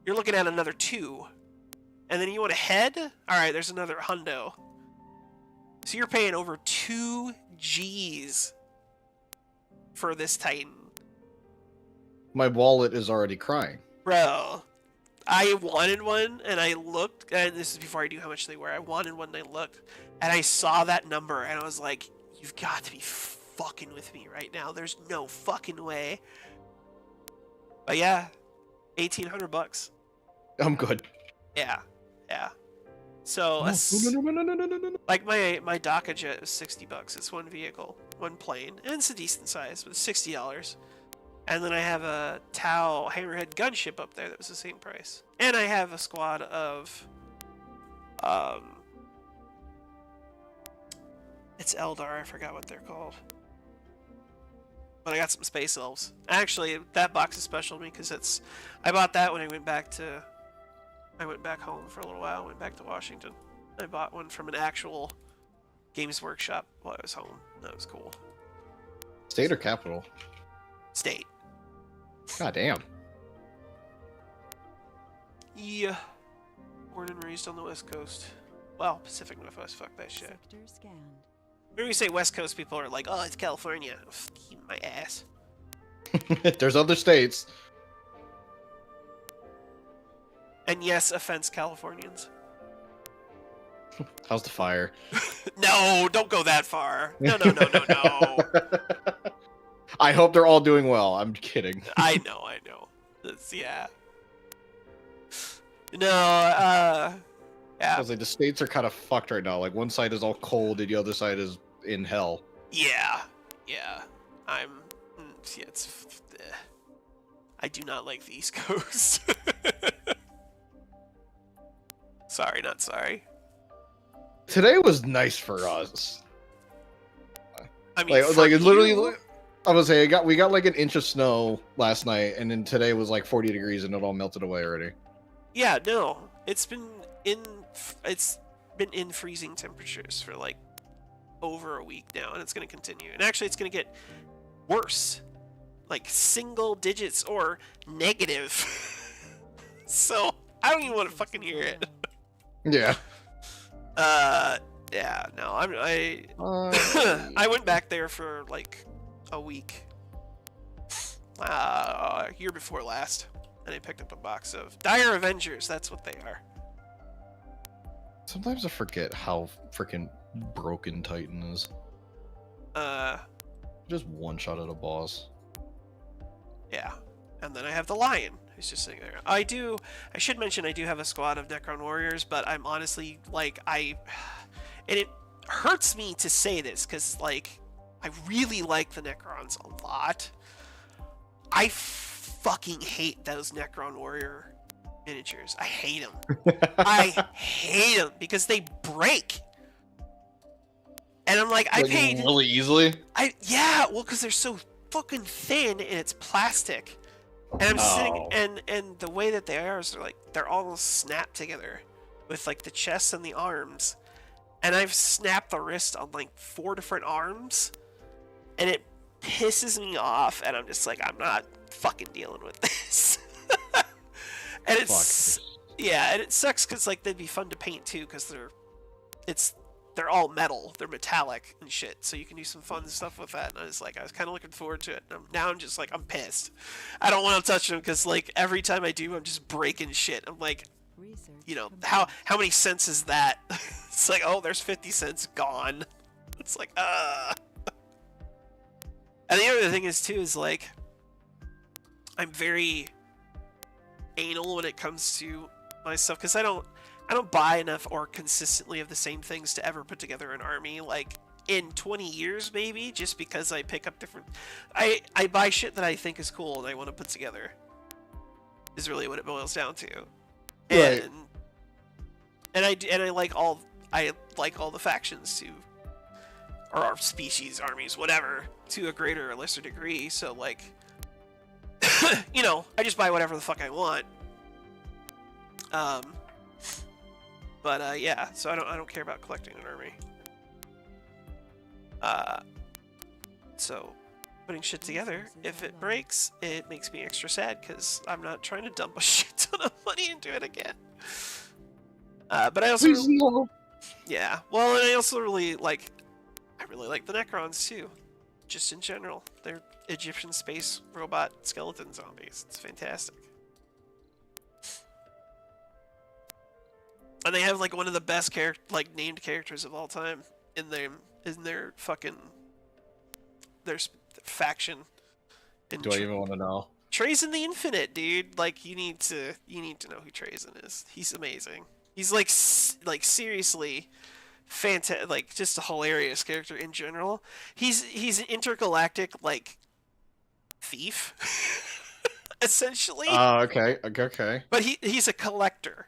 you're looking at another 2. And then you want a head? Alright, there's another hundo. So you're paying over 2 G's for this Titan. My wallet is already crying. Bro, I wanted one, and I looked, and this is before I knew how much they were. I wanted one, and I looked, and I saw that number, and I was like, you've got to be fucking with me right now. There's no fucking way. But yeah, $1,800. I'm good. Yeah, yeah. So No. like my Dhaka jet is $60. It's one vehicle, one plane, and it's a decent size, but it's $60. And then I have a Tau Hammerhead gunship up there that was the same price. And I have a squad of it's Eldar, I forgot what they're called. But I got some space elves. Actually, that box is special to me because I bought that when I went back home for a little while, went back to Washington. I bought one from an actual Games Workshop while I was home. That was cool. State or capital? State. God damn. Yeah. Born and raised on the West Coast. Well, Pacific Northwest, fuck that shit. Sector scanned. When we say West Coast, people are like, oh, it's California. Keep my ass. There's other states. And yes, offense Californians. How's the fire? No, don't go that far. No. I hope they're all doing well. I'm kidding. I know. Yeah. No, yeah. I was like, the states are kind of fucked right now. Like, one side is all cold and the other side is in hell. Yeah. I do not like the East Coast. Sorry, not sorry. Today was nice for us. I mean, like it literally. I was saying, we got like an inch of snow last night, and then today was like 40 degrees, and it all melted away already. Yeah, no, it's been in freezing temperatures for like over a week now, and it's going to continue. And actually, it's going to get worse, like single digits or negative. So I don't even want to fucking hear it. Yeah. Yeah, no, I went back there for like a week. Year before last, and I picked up a box of Dire Avengers. That's what they are. Sometimes I forget how freaking broken Titan is. Just one shot at a boss. Yeah, and then I have the Lion, who's just sitting there. I should mention I do have a squad of Necron Warriors, but I'm honestly like and it hurts me to say this because like I really like the Necrons a lot. I fucking hate those Necron Warrior miniatures. I hate them. I hate them because they break. And I'm like, I paid really easily. Yeah, well, because they're so fucking thin and it's plastic. And I'm sitting and the way that they are is they're all snapped together with like the chest and the arms. And I've snapped the wrist on like 4 different arms, and it pisses me off. And I'm just like, I'm not fucking dealing with this. And it's and it sucks because like they'd be fun to paint too because they're all metal, they're metallic and shit, so you can do some fun stuff with that. And I was kind of looking forward to it. And now I'm just like, I'm pissed. I don't want to touch them because like every time I do, I'm just breaking shit. I'm like, you know, how many cents is that? It's like, oh, there's 50 cents gone. It's like, And the other thing is too is like, I'm very anal when it comes to my stuff because I don't buy enough or consistently of the same things to ever put together an army. Like in 20 years maybe, just because I pick up different. I buy shit that I think is cool and I want to put together. Is really what it boils down to. Right. And I like all the factions too, or our species, armies, whatever, to a greater or lesser degree. So like, you know, I just buy whatever the fuck I want. But yeah, so I don't care about collecting an army. So putting shit together, if it breaks, it makes me extra sad because I'm not trying to dump a shit ton of money into it again. But I also yeah, well, and I also really like the Necrons too, just in general. They're Egyptian space robot skeleton zombies. It's fantastic. And they have like one of the best named characters of all time in their fucking faction. And Do I even want to know? Trazen the Infinite, dude. Like you need to know who Trazen is. He's amazing. He's like seriously fantastic, like just a hilarious character in general. He's an intergalactic like thief, essentially. Okay, okay. But he's a collector,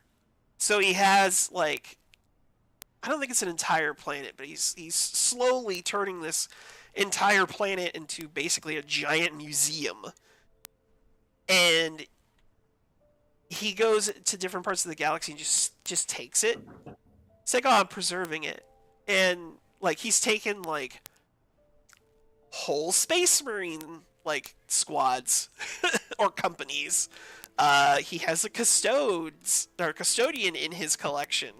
so he has like I don't think it's an entire planet, but he's slowly turning this entire planet into basically a giant museum. And he goes to different parts of the galaxy and just takes it. It's like, oh, I'm preserving it. And like he's taken like whole Space Marine like squads or companies. He has a custodian in his collection.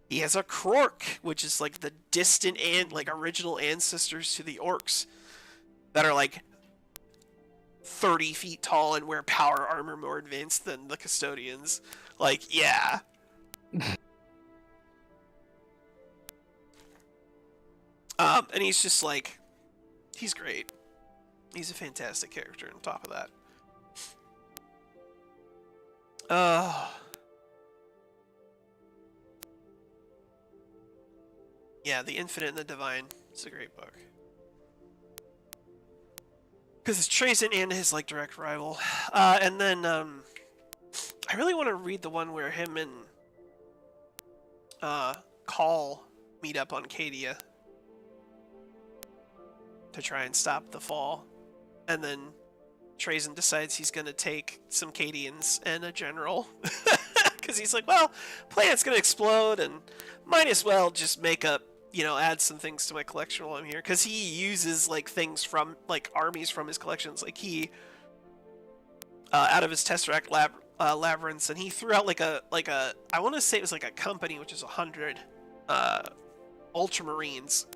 He has a Krork, which is like the distant and like original ancestors to the orcs that are like 30 feet tall and wear power armor more advanced than the custodians. Like, yeah. And he's just like, he's great. He's a fantastic character on top of that. Yeah, The Infinite and the Divine. It's a great book. Because it's Trazen and his like direct rival. And then I really want to read the one where him and Call meet up on Cadia to try and stop the fall. And then Trazen decides he's going to take some Cadians and a general. Because he's like, well, planet's going to explode and might as well just make up, you know, add some things to my collection while I'm here. Because he uses, like, things from, like, armies from his collections. Like, he, out of his Tesseract labyrinths, and he threw out, like a, I want to say it was, like, a company, which is 100 Ultramarines.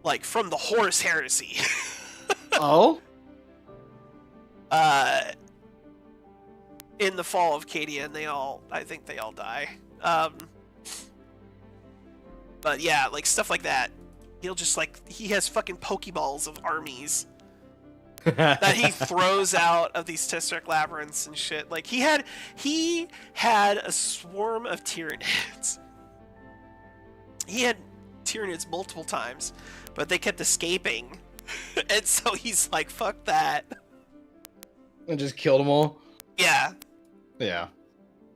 Like, from the Horus Heresy. Oh? In the fall of Cadia, and I think they all die. But yeah, like stuff like that. He'll just like, he has fucking Pokeballs of armies that he throws out of these Tesseract labyrinths and shit. Like he had a swarm of Tyranids. He had Tyranids multiple times, but they kept escaping. And so he's like, fuck that. And just killed them all? Yeah. Yeah.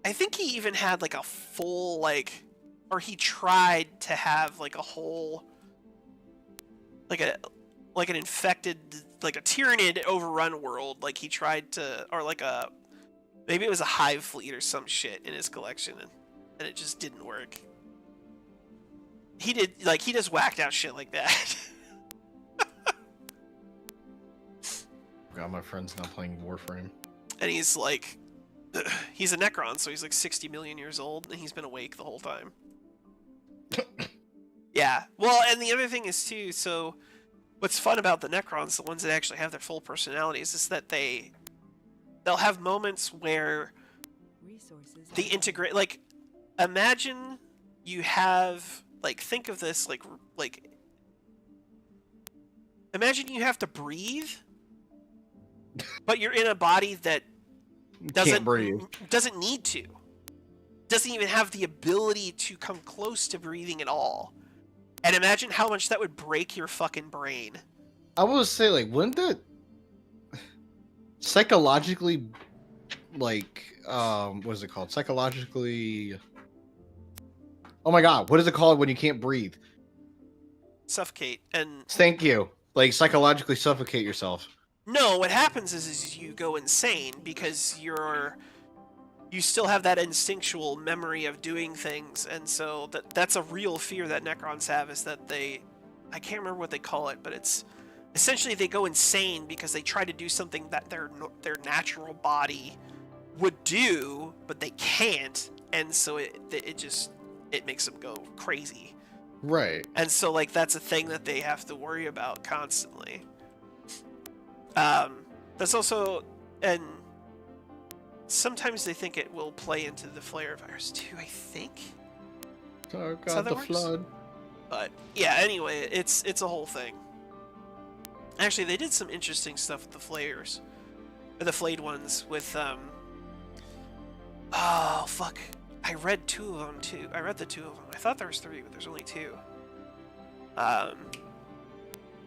I think he even had like a full like, or he tried to have like a whole, like an infected, like a Tyranid overrun world. Like he tried to, or like maybe it was a hive fleet or some shit in his collection, and it just didn't work. He just whacked out shit like that. God, my friend's now playing Warframe. And he's like, he's a Necron, so he's like 60 million years old, and he's been awake the whole time. Yeah. Well, and the other thing is, too, so what's fun about the Necrons, the ones that actually have their full personalities, is that they'll have moments where they integrate, like, imagine you have, like, think of this, like, imagine you have to breathe, but you're in a body that Can't breathe. doesn't need to. Doesn't even have the ability to come close to breathing at all. And imagine how much that would break your fucking brain. I would say, like, wouldn't that psychologically, like, what is it called? Psychologically... Oh my god, what is it called when you can't breathe? Suffocate. And Thank you. Like, psychologically suffocate yourself. no, what happens is you go insane because you still have that instinctual memory of doing things, and so that's a real fear that Necrons have, is that I can't remember what they call it, but it's essentially they go insane because they try to do something that their natural body would do, but they can't, and so it makes them go crazy. Right. And so like that's a thing that they have to worry about constantly. That's also, and sometimes they think it will play into the Flare virus too, I think. Oh how god, that the works? flood. But yeah, anyway, it's a whole thing. Actually, they did some interesting stuff with the flayers. Or the flayed ones with, oh, fuck. I read 2 of them, too. I read the 2 of them. I thought there was 3, but there's only 2.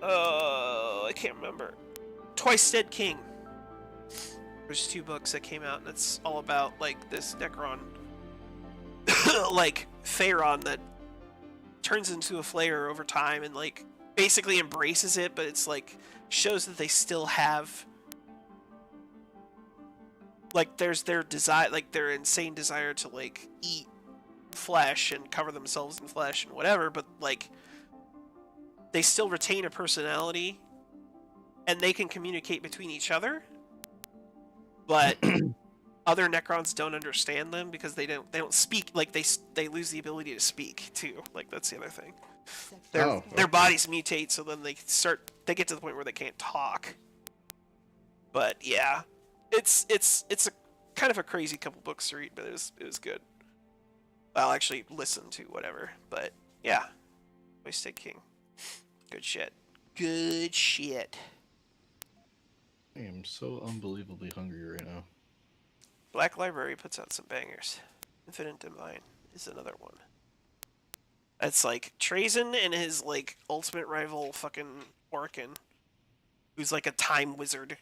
Oh, I can't remember. Twice Dead King. There's 2 books that came out, and it's all about, like, this Necron, like, Pharaon that turns into a Flayer over time and, like, basically embraces it, but it's, like, shows that they still have, like, there's their desire, like, their insane desire to, like, eat flesh and cover themselves in flesh and whatever, but, like, they still retain a personality, and they can communicate between each other, but other Necrons don't understand them because they don't speak, like, they lose the ability to speak, too. Like, that's the other thing. Their bodies mutate, so then they get to the point where they can't talk. But, yeah. It's a kind of a crazy couple books to read, but it was good. I'll actually listen to whatever, but yeah. Wasted King. Good shit. Good shit. I am so unbelievably hungry right now. Black Library puts out some bangers. Infinite Divine is another one. It's like Trazen and his like ultimate rival fucking Orkin, who's like a time wizard.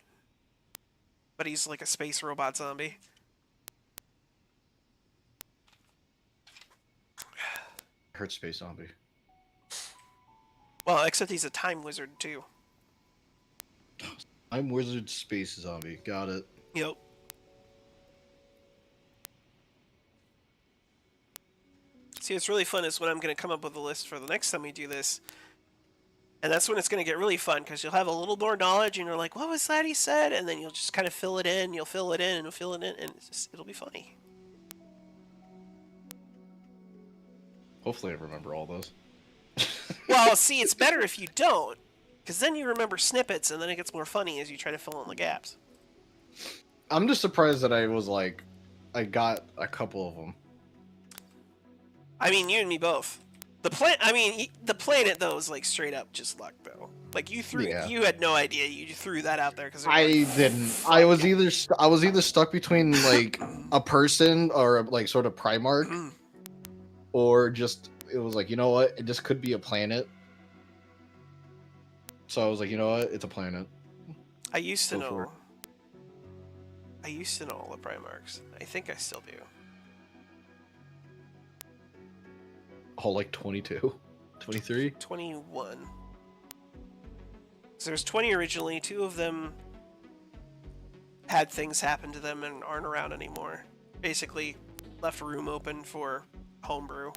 But he's like a space robot zombie. Hurt Space Zombie. Well, except he's a time wizard too. I'm Wizard Space Zombie. Got it. Yep. See, what's really fun is when I'm going to come up with a list for the next time we do this. And that's when it's going to get really fun, because you'll have a little more knowledge, and you're like, what was that he said? And then you'll just kind of fill it in, you'll fill it in, and you'll fill it in, and it'll be funny. Hopefully I remember all those. Well, see, it's better if you don't, because then you remember snippets, and then it gets more funny as you try to fill in the gaps. I'm just surprised that I got a couple of them. I mean, you and me both. The planet though is like straight up just luck though. Like you had no idea. You threw that out there because I didn't. I was either stuck between like a person or like sort of Primarch, or just it was like, you know what, this could be a planet. So I was like, you know what, it's a planet. I used to Go for know. it. I used to know all the Primarchs. I think I still do. Oh, like 22, 23. 21. So there's 20 originally. 2 of them had things happen to them and aren't around anymore. Basically, left a room open for homebrew.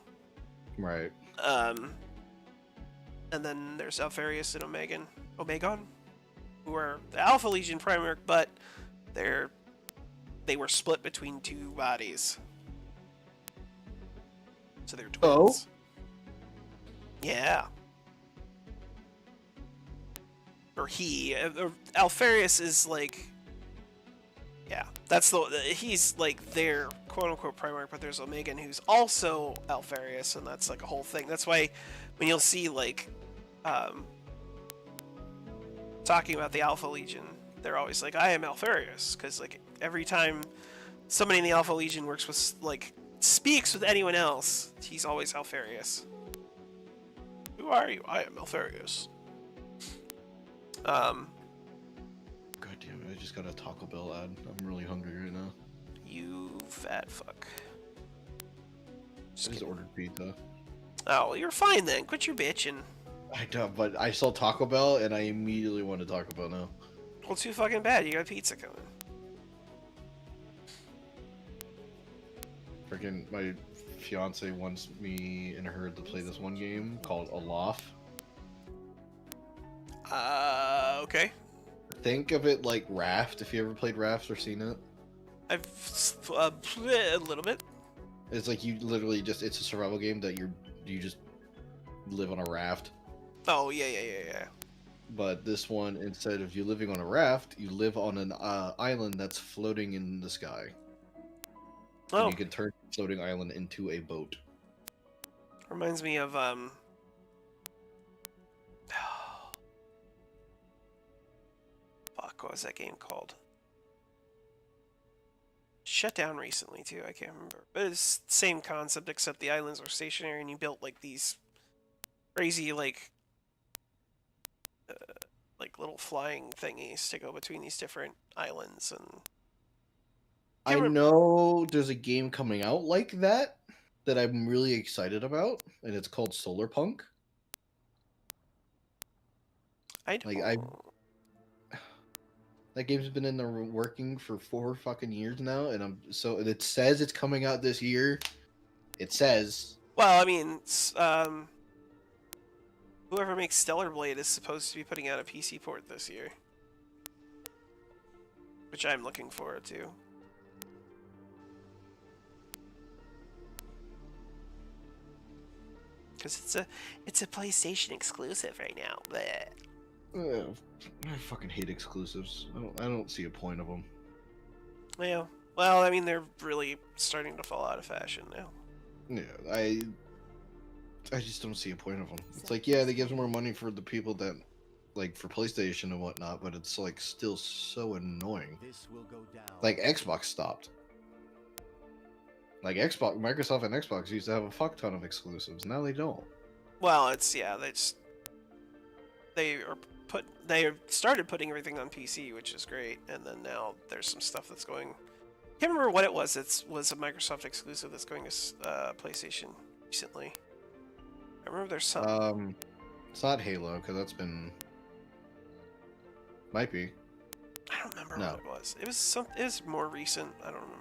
Right. And then there's Alpharius and Omegon, who are the Alpha Legion Primarch, but they were split between 2 bodies. So they're twins. Oh. Yeah. Or Alpharius is like, yeah, he's like their quote-unquote Primarch, but there's Omegon who's also Alpharius, and that's like a whole thing. That's why when you'll see like, talking about the Alpha Legion, they're always like, I am Alpharius, because like every time somebody in the Alpha Legion works with, like, speaks with anyone else, he's always Alpharius. Who are you? I am Alpharius. God damn it, I just got a Taco Bell ad. I'm really hungry right now. You fat fuck. I just ordered pizza. Oh, well, you're fine then. Quit your bitching. I don't, but I saw Taco Bell and I immediately wanted Taco Bell now. Well, too fucking bad. You got pizza coming. Freaking, my fiance wants me and her to play this one game called Aloft. Okay. Think of it like Raft, if you ever played Raft or seen it. I've a little bit. It's like you literally it's a survival game that you just live on a raft. Oh, yeah. But this one, instead of you living on a raft, you live on an island that's floating in the sky. Oh. And you can turn the floating island into a boat. Reminds me of, fuck, what was that game called? Shut down recently too. I can't remember, but it's the same concept except the islands were stationary and you built like these crazy like little flying thingies to go between these different islands and. I know there's a game coming out like that I'm really excited about, and it's called Solar Punk. I don't. Like that game's been in the working for 4 fucking years now, and it says it's coming out this year. It says. Well, I mean, whoever makes Stellar Blade is supposed to be putting out a PC port this year, which I'm looking forward to. Because it's a PlayStation exclusive right now. Bleh. I fucking hate exclusives. I don't see a point of them. Yeah. Well, I mean, they're really starting to fall out of fashion now. Yeah, I just don't see a point of them. It's like, yeah, they give more money for the people that, like, for PlayStation and whatnot, but it's like still so annoying. This will go down. Like Xbox stopped. Like Microsoft and Xbox used to have a fuck ton of exclusives. Now they don't. Well, they started putting everything on PC, which is great, and then now there's some stuff that's going. I can't remember what it was. It was a Microsoft exclusive that's going to PlayStation recently. I remember there's some. It's not Halo because that's been. Might be. I don't remember No. what it was. It was more recent. I don't remember.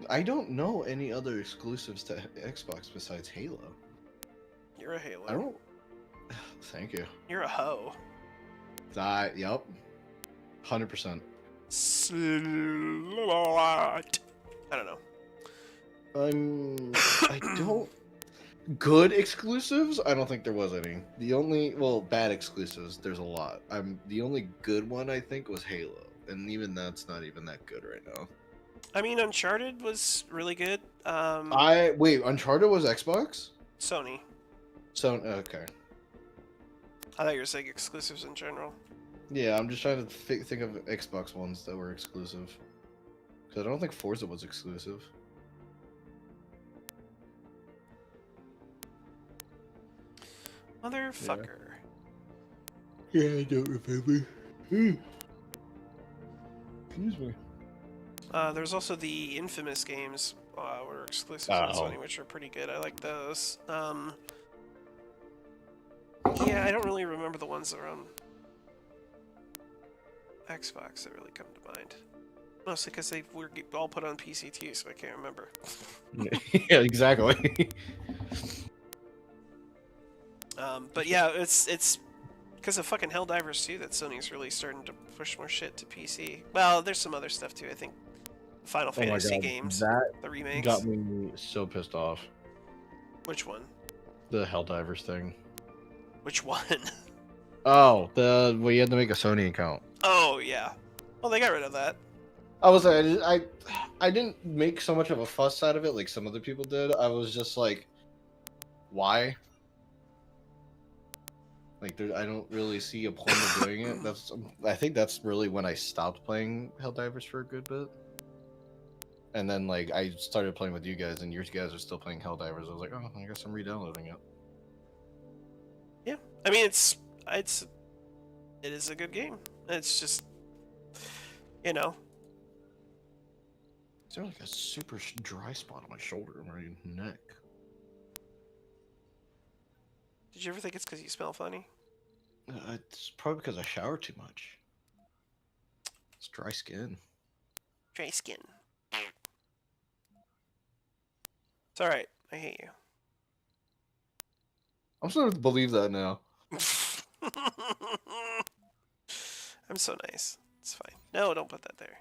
I don't know any other exclusives to Xbox besides Halo. You're a Halo. I don't. Thank you. You're a hoe. Yep. 100%. Slut. I don't know. I don't. Good exclusives? I don't think there was any. The only, bad exclusives, there's a lot. The only good one I think was Halo, and even that's not even that good right now. I mean, Uncharted was really good. Wait, Uncharted was Xbox? Sony. Okay. I thought you were saying exclusives in general. Yeah, I'm just trying to think of Xbox ones that were exclusive. Because I don't think Forza was exclusive. Motherfucker. Yeah, I don't remember. Excuse me. There's also the Infamous games, were exclusives on Sony, which are pretty good. I like those. Yeah, I don't really remember the ones that are on Xbox that really come to mind. Mostly because they were all put on PC too, so I can't remember. Yeah, exactly. But yeah, it's because of fucking Helldivers 2 that Sony's really starting to push more shit to PC. Well, there's some other stuff too. I think Final Fantasy games, that the remakes. got me so pissed off. Which one? The Helldivers thing. Which one? Oh, you had to make a Sony account. Oh yeah. Well, they got rid of that. I was like, I didn't make so much of a fuss out of it like some other people did. I was just like, why? Like, I don't really see a point of doing it. I think that's really when I stopped playing Helldivers for a good bit. And then, like, I started playing with you guys, and you guys are still playing Helldivers. I was like, oh, I guess I'm re-downloading it. Yeah, I mean, it is a good game. It's just, you know. Is there like a super dry spot on my shoulder or my neck? Did you ever think it's because you smell funny? It's probably because I shower too much. It's dry skin. Dry skin. It's alright. I hate you. I'm starting to believe that now. I'm so nice. It's fine. No, don't put that there.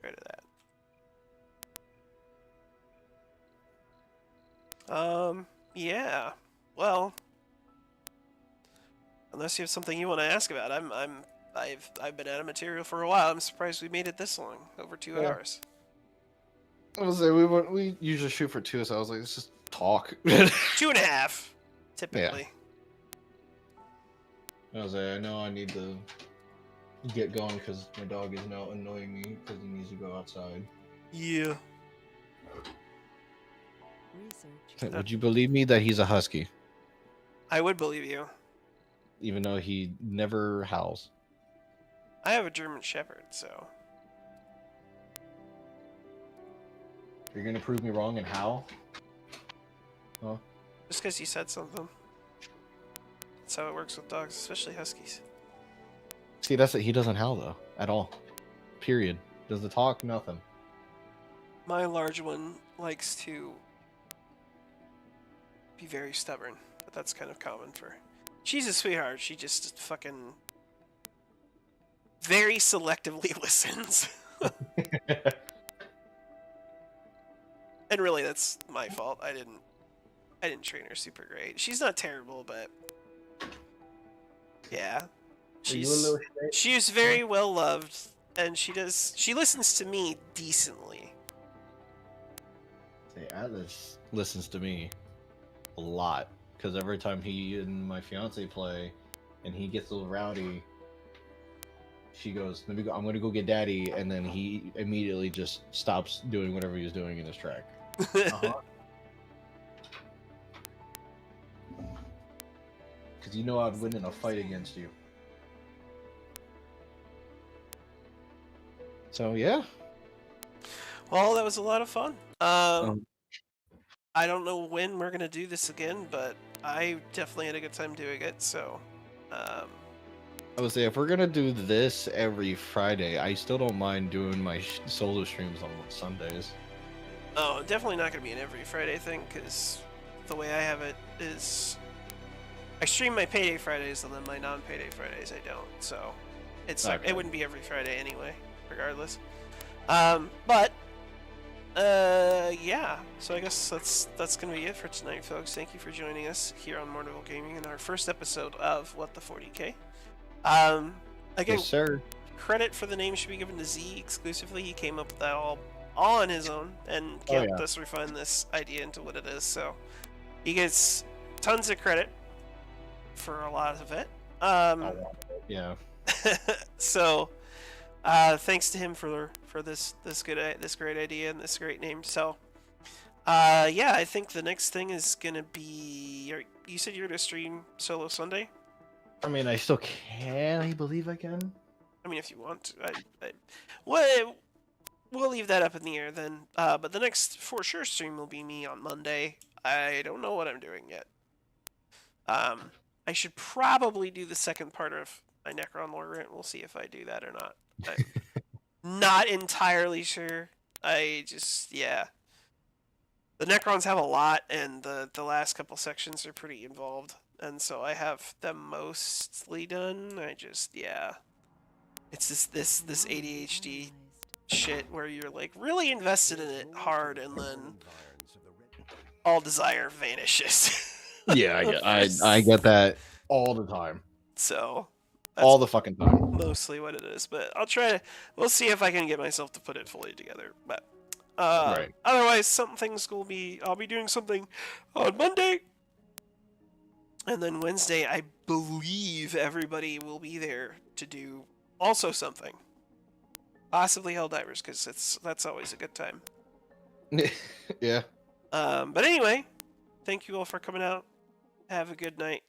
Get rid of that. Yeah. Well, unless you have something you want to ask about, I've been out of material for a while. I'm surprised we made it this long, over 2 hours. I was say we usually shoot for 2, so I was like, let's just talk. 2.5, typically. I was like, I know I need to get going because my dog is now annoying me because he needs to go outside. Yeah. Research. Would you believe me that he's a husky, I would believe you. even though he never howls? I have a German Shepherd, so. You're gonna prove me wrong and howl? Huh? Just because you said something. That's how it works with dogs, especially huskies. See, that's it. He doesn't howl though at all. Period. Doesn't talk. Nothing. My large one likes to be very stubborn, but that's kind of common for. She's a sweetheart. She just fucking very selectively listens. And really, that's my fault. I didn't train her super great. She's not terrible, but yeah, she's very well loved, and she listens to me decently. See, Atlas listens to me a lot because every time he and my fiance play, and he gets a little rowdy, she goes, "Let me go. I'm gonna go get daddy," and then he immediately just stops doing whatever he was doing in his track. Because you know I'd win in a fight against you. So yeah. Well, that was a lot of fun. I don't know when we're gonna do this again, but I definitely had a good time doing it. So, I would say if we're gonna do this every Friday, I still don't mind doing my solo streams on Sundays. oh, definitely not gonna be an every Friday thing because the way I have it is I stream my payday Fridays and then my non-payday Fridays I don't. So it's like Okay. it wouldn't be every Friday anyway, regardless. But yeah. So I guess that's gonna be it for tonight, folks. Thank you for joining us here on Mortal Gaming in our first episode of What the 40K. Again, Yes, sir. credit for the name should be given to Z exclusively. He came up with that all on his own and helped us refine this idea into what it is. So he gets tons of credit for a lot of it. Yeah. So thanks to him for this great idea and this great name. So yeah, I think the next thing is gonna be. You said you're gonna stream solo Sunday. I mean, I still can. I believe I can. I mean, if you want to, we'll leave that up in the air then. But the next for sure stream will be me on Monday. I don't know what I'm doing yet. I should probably do the second part of my Necron lore rant. We'll see if I do that or not. I'm not entirely sure. Yeah. The Necrons have a lot, and the last couple sections are pretty involved, and so I have them mostly done. Yeah. It's this ADHD shit where you're like really invested in it hard, and then all desire vanishes. Yeah, I get that all the time. So All the fucking time. mostly what it is, but we'll see if I can get myself to put it fully together. But Right. otherwise, I'll be doing something on Monday, and then Wednesday I believe everybody will be there to do also something, possibly Helldivers, because that's always a good time. Yeah. But anyway, thank you all for coming out. Have a good night.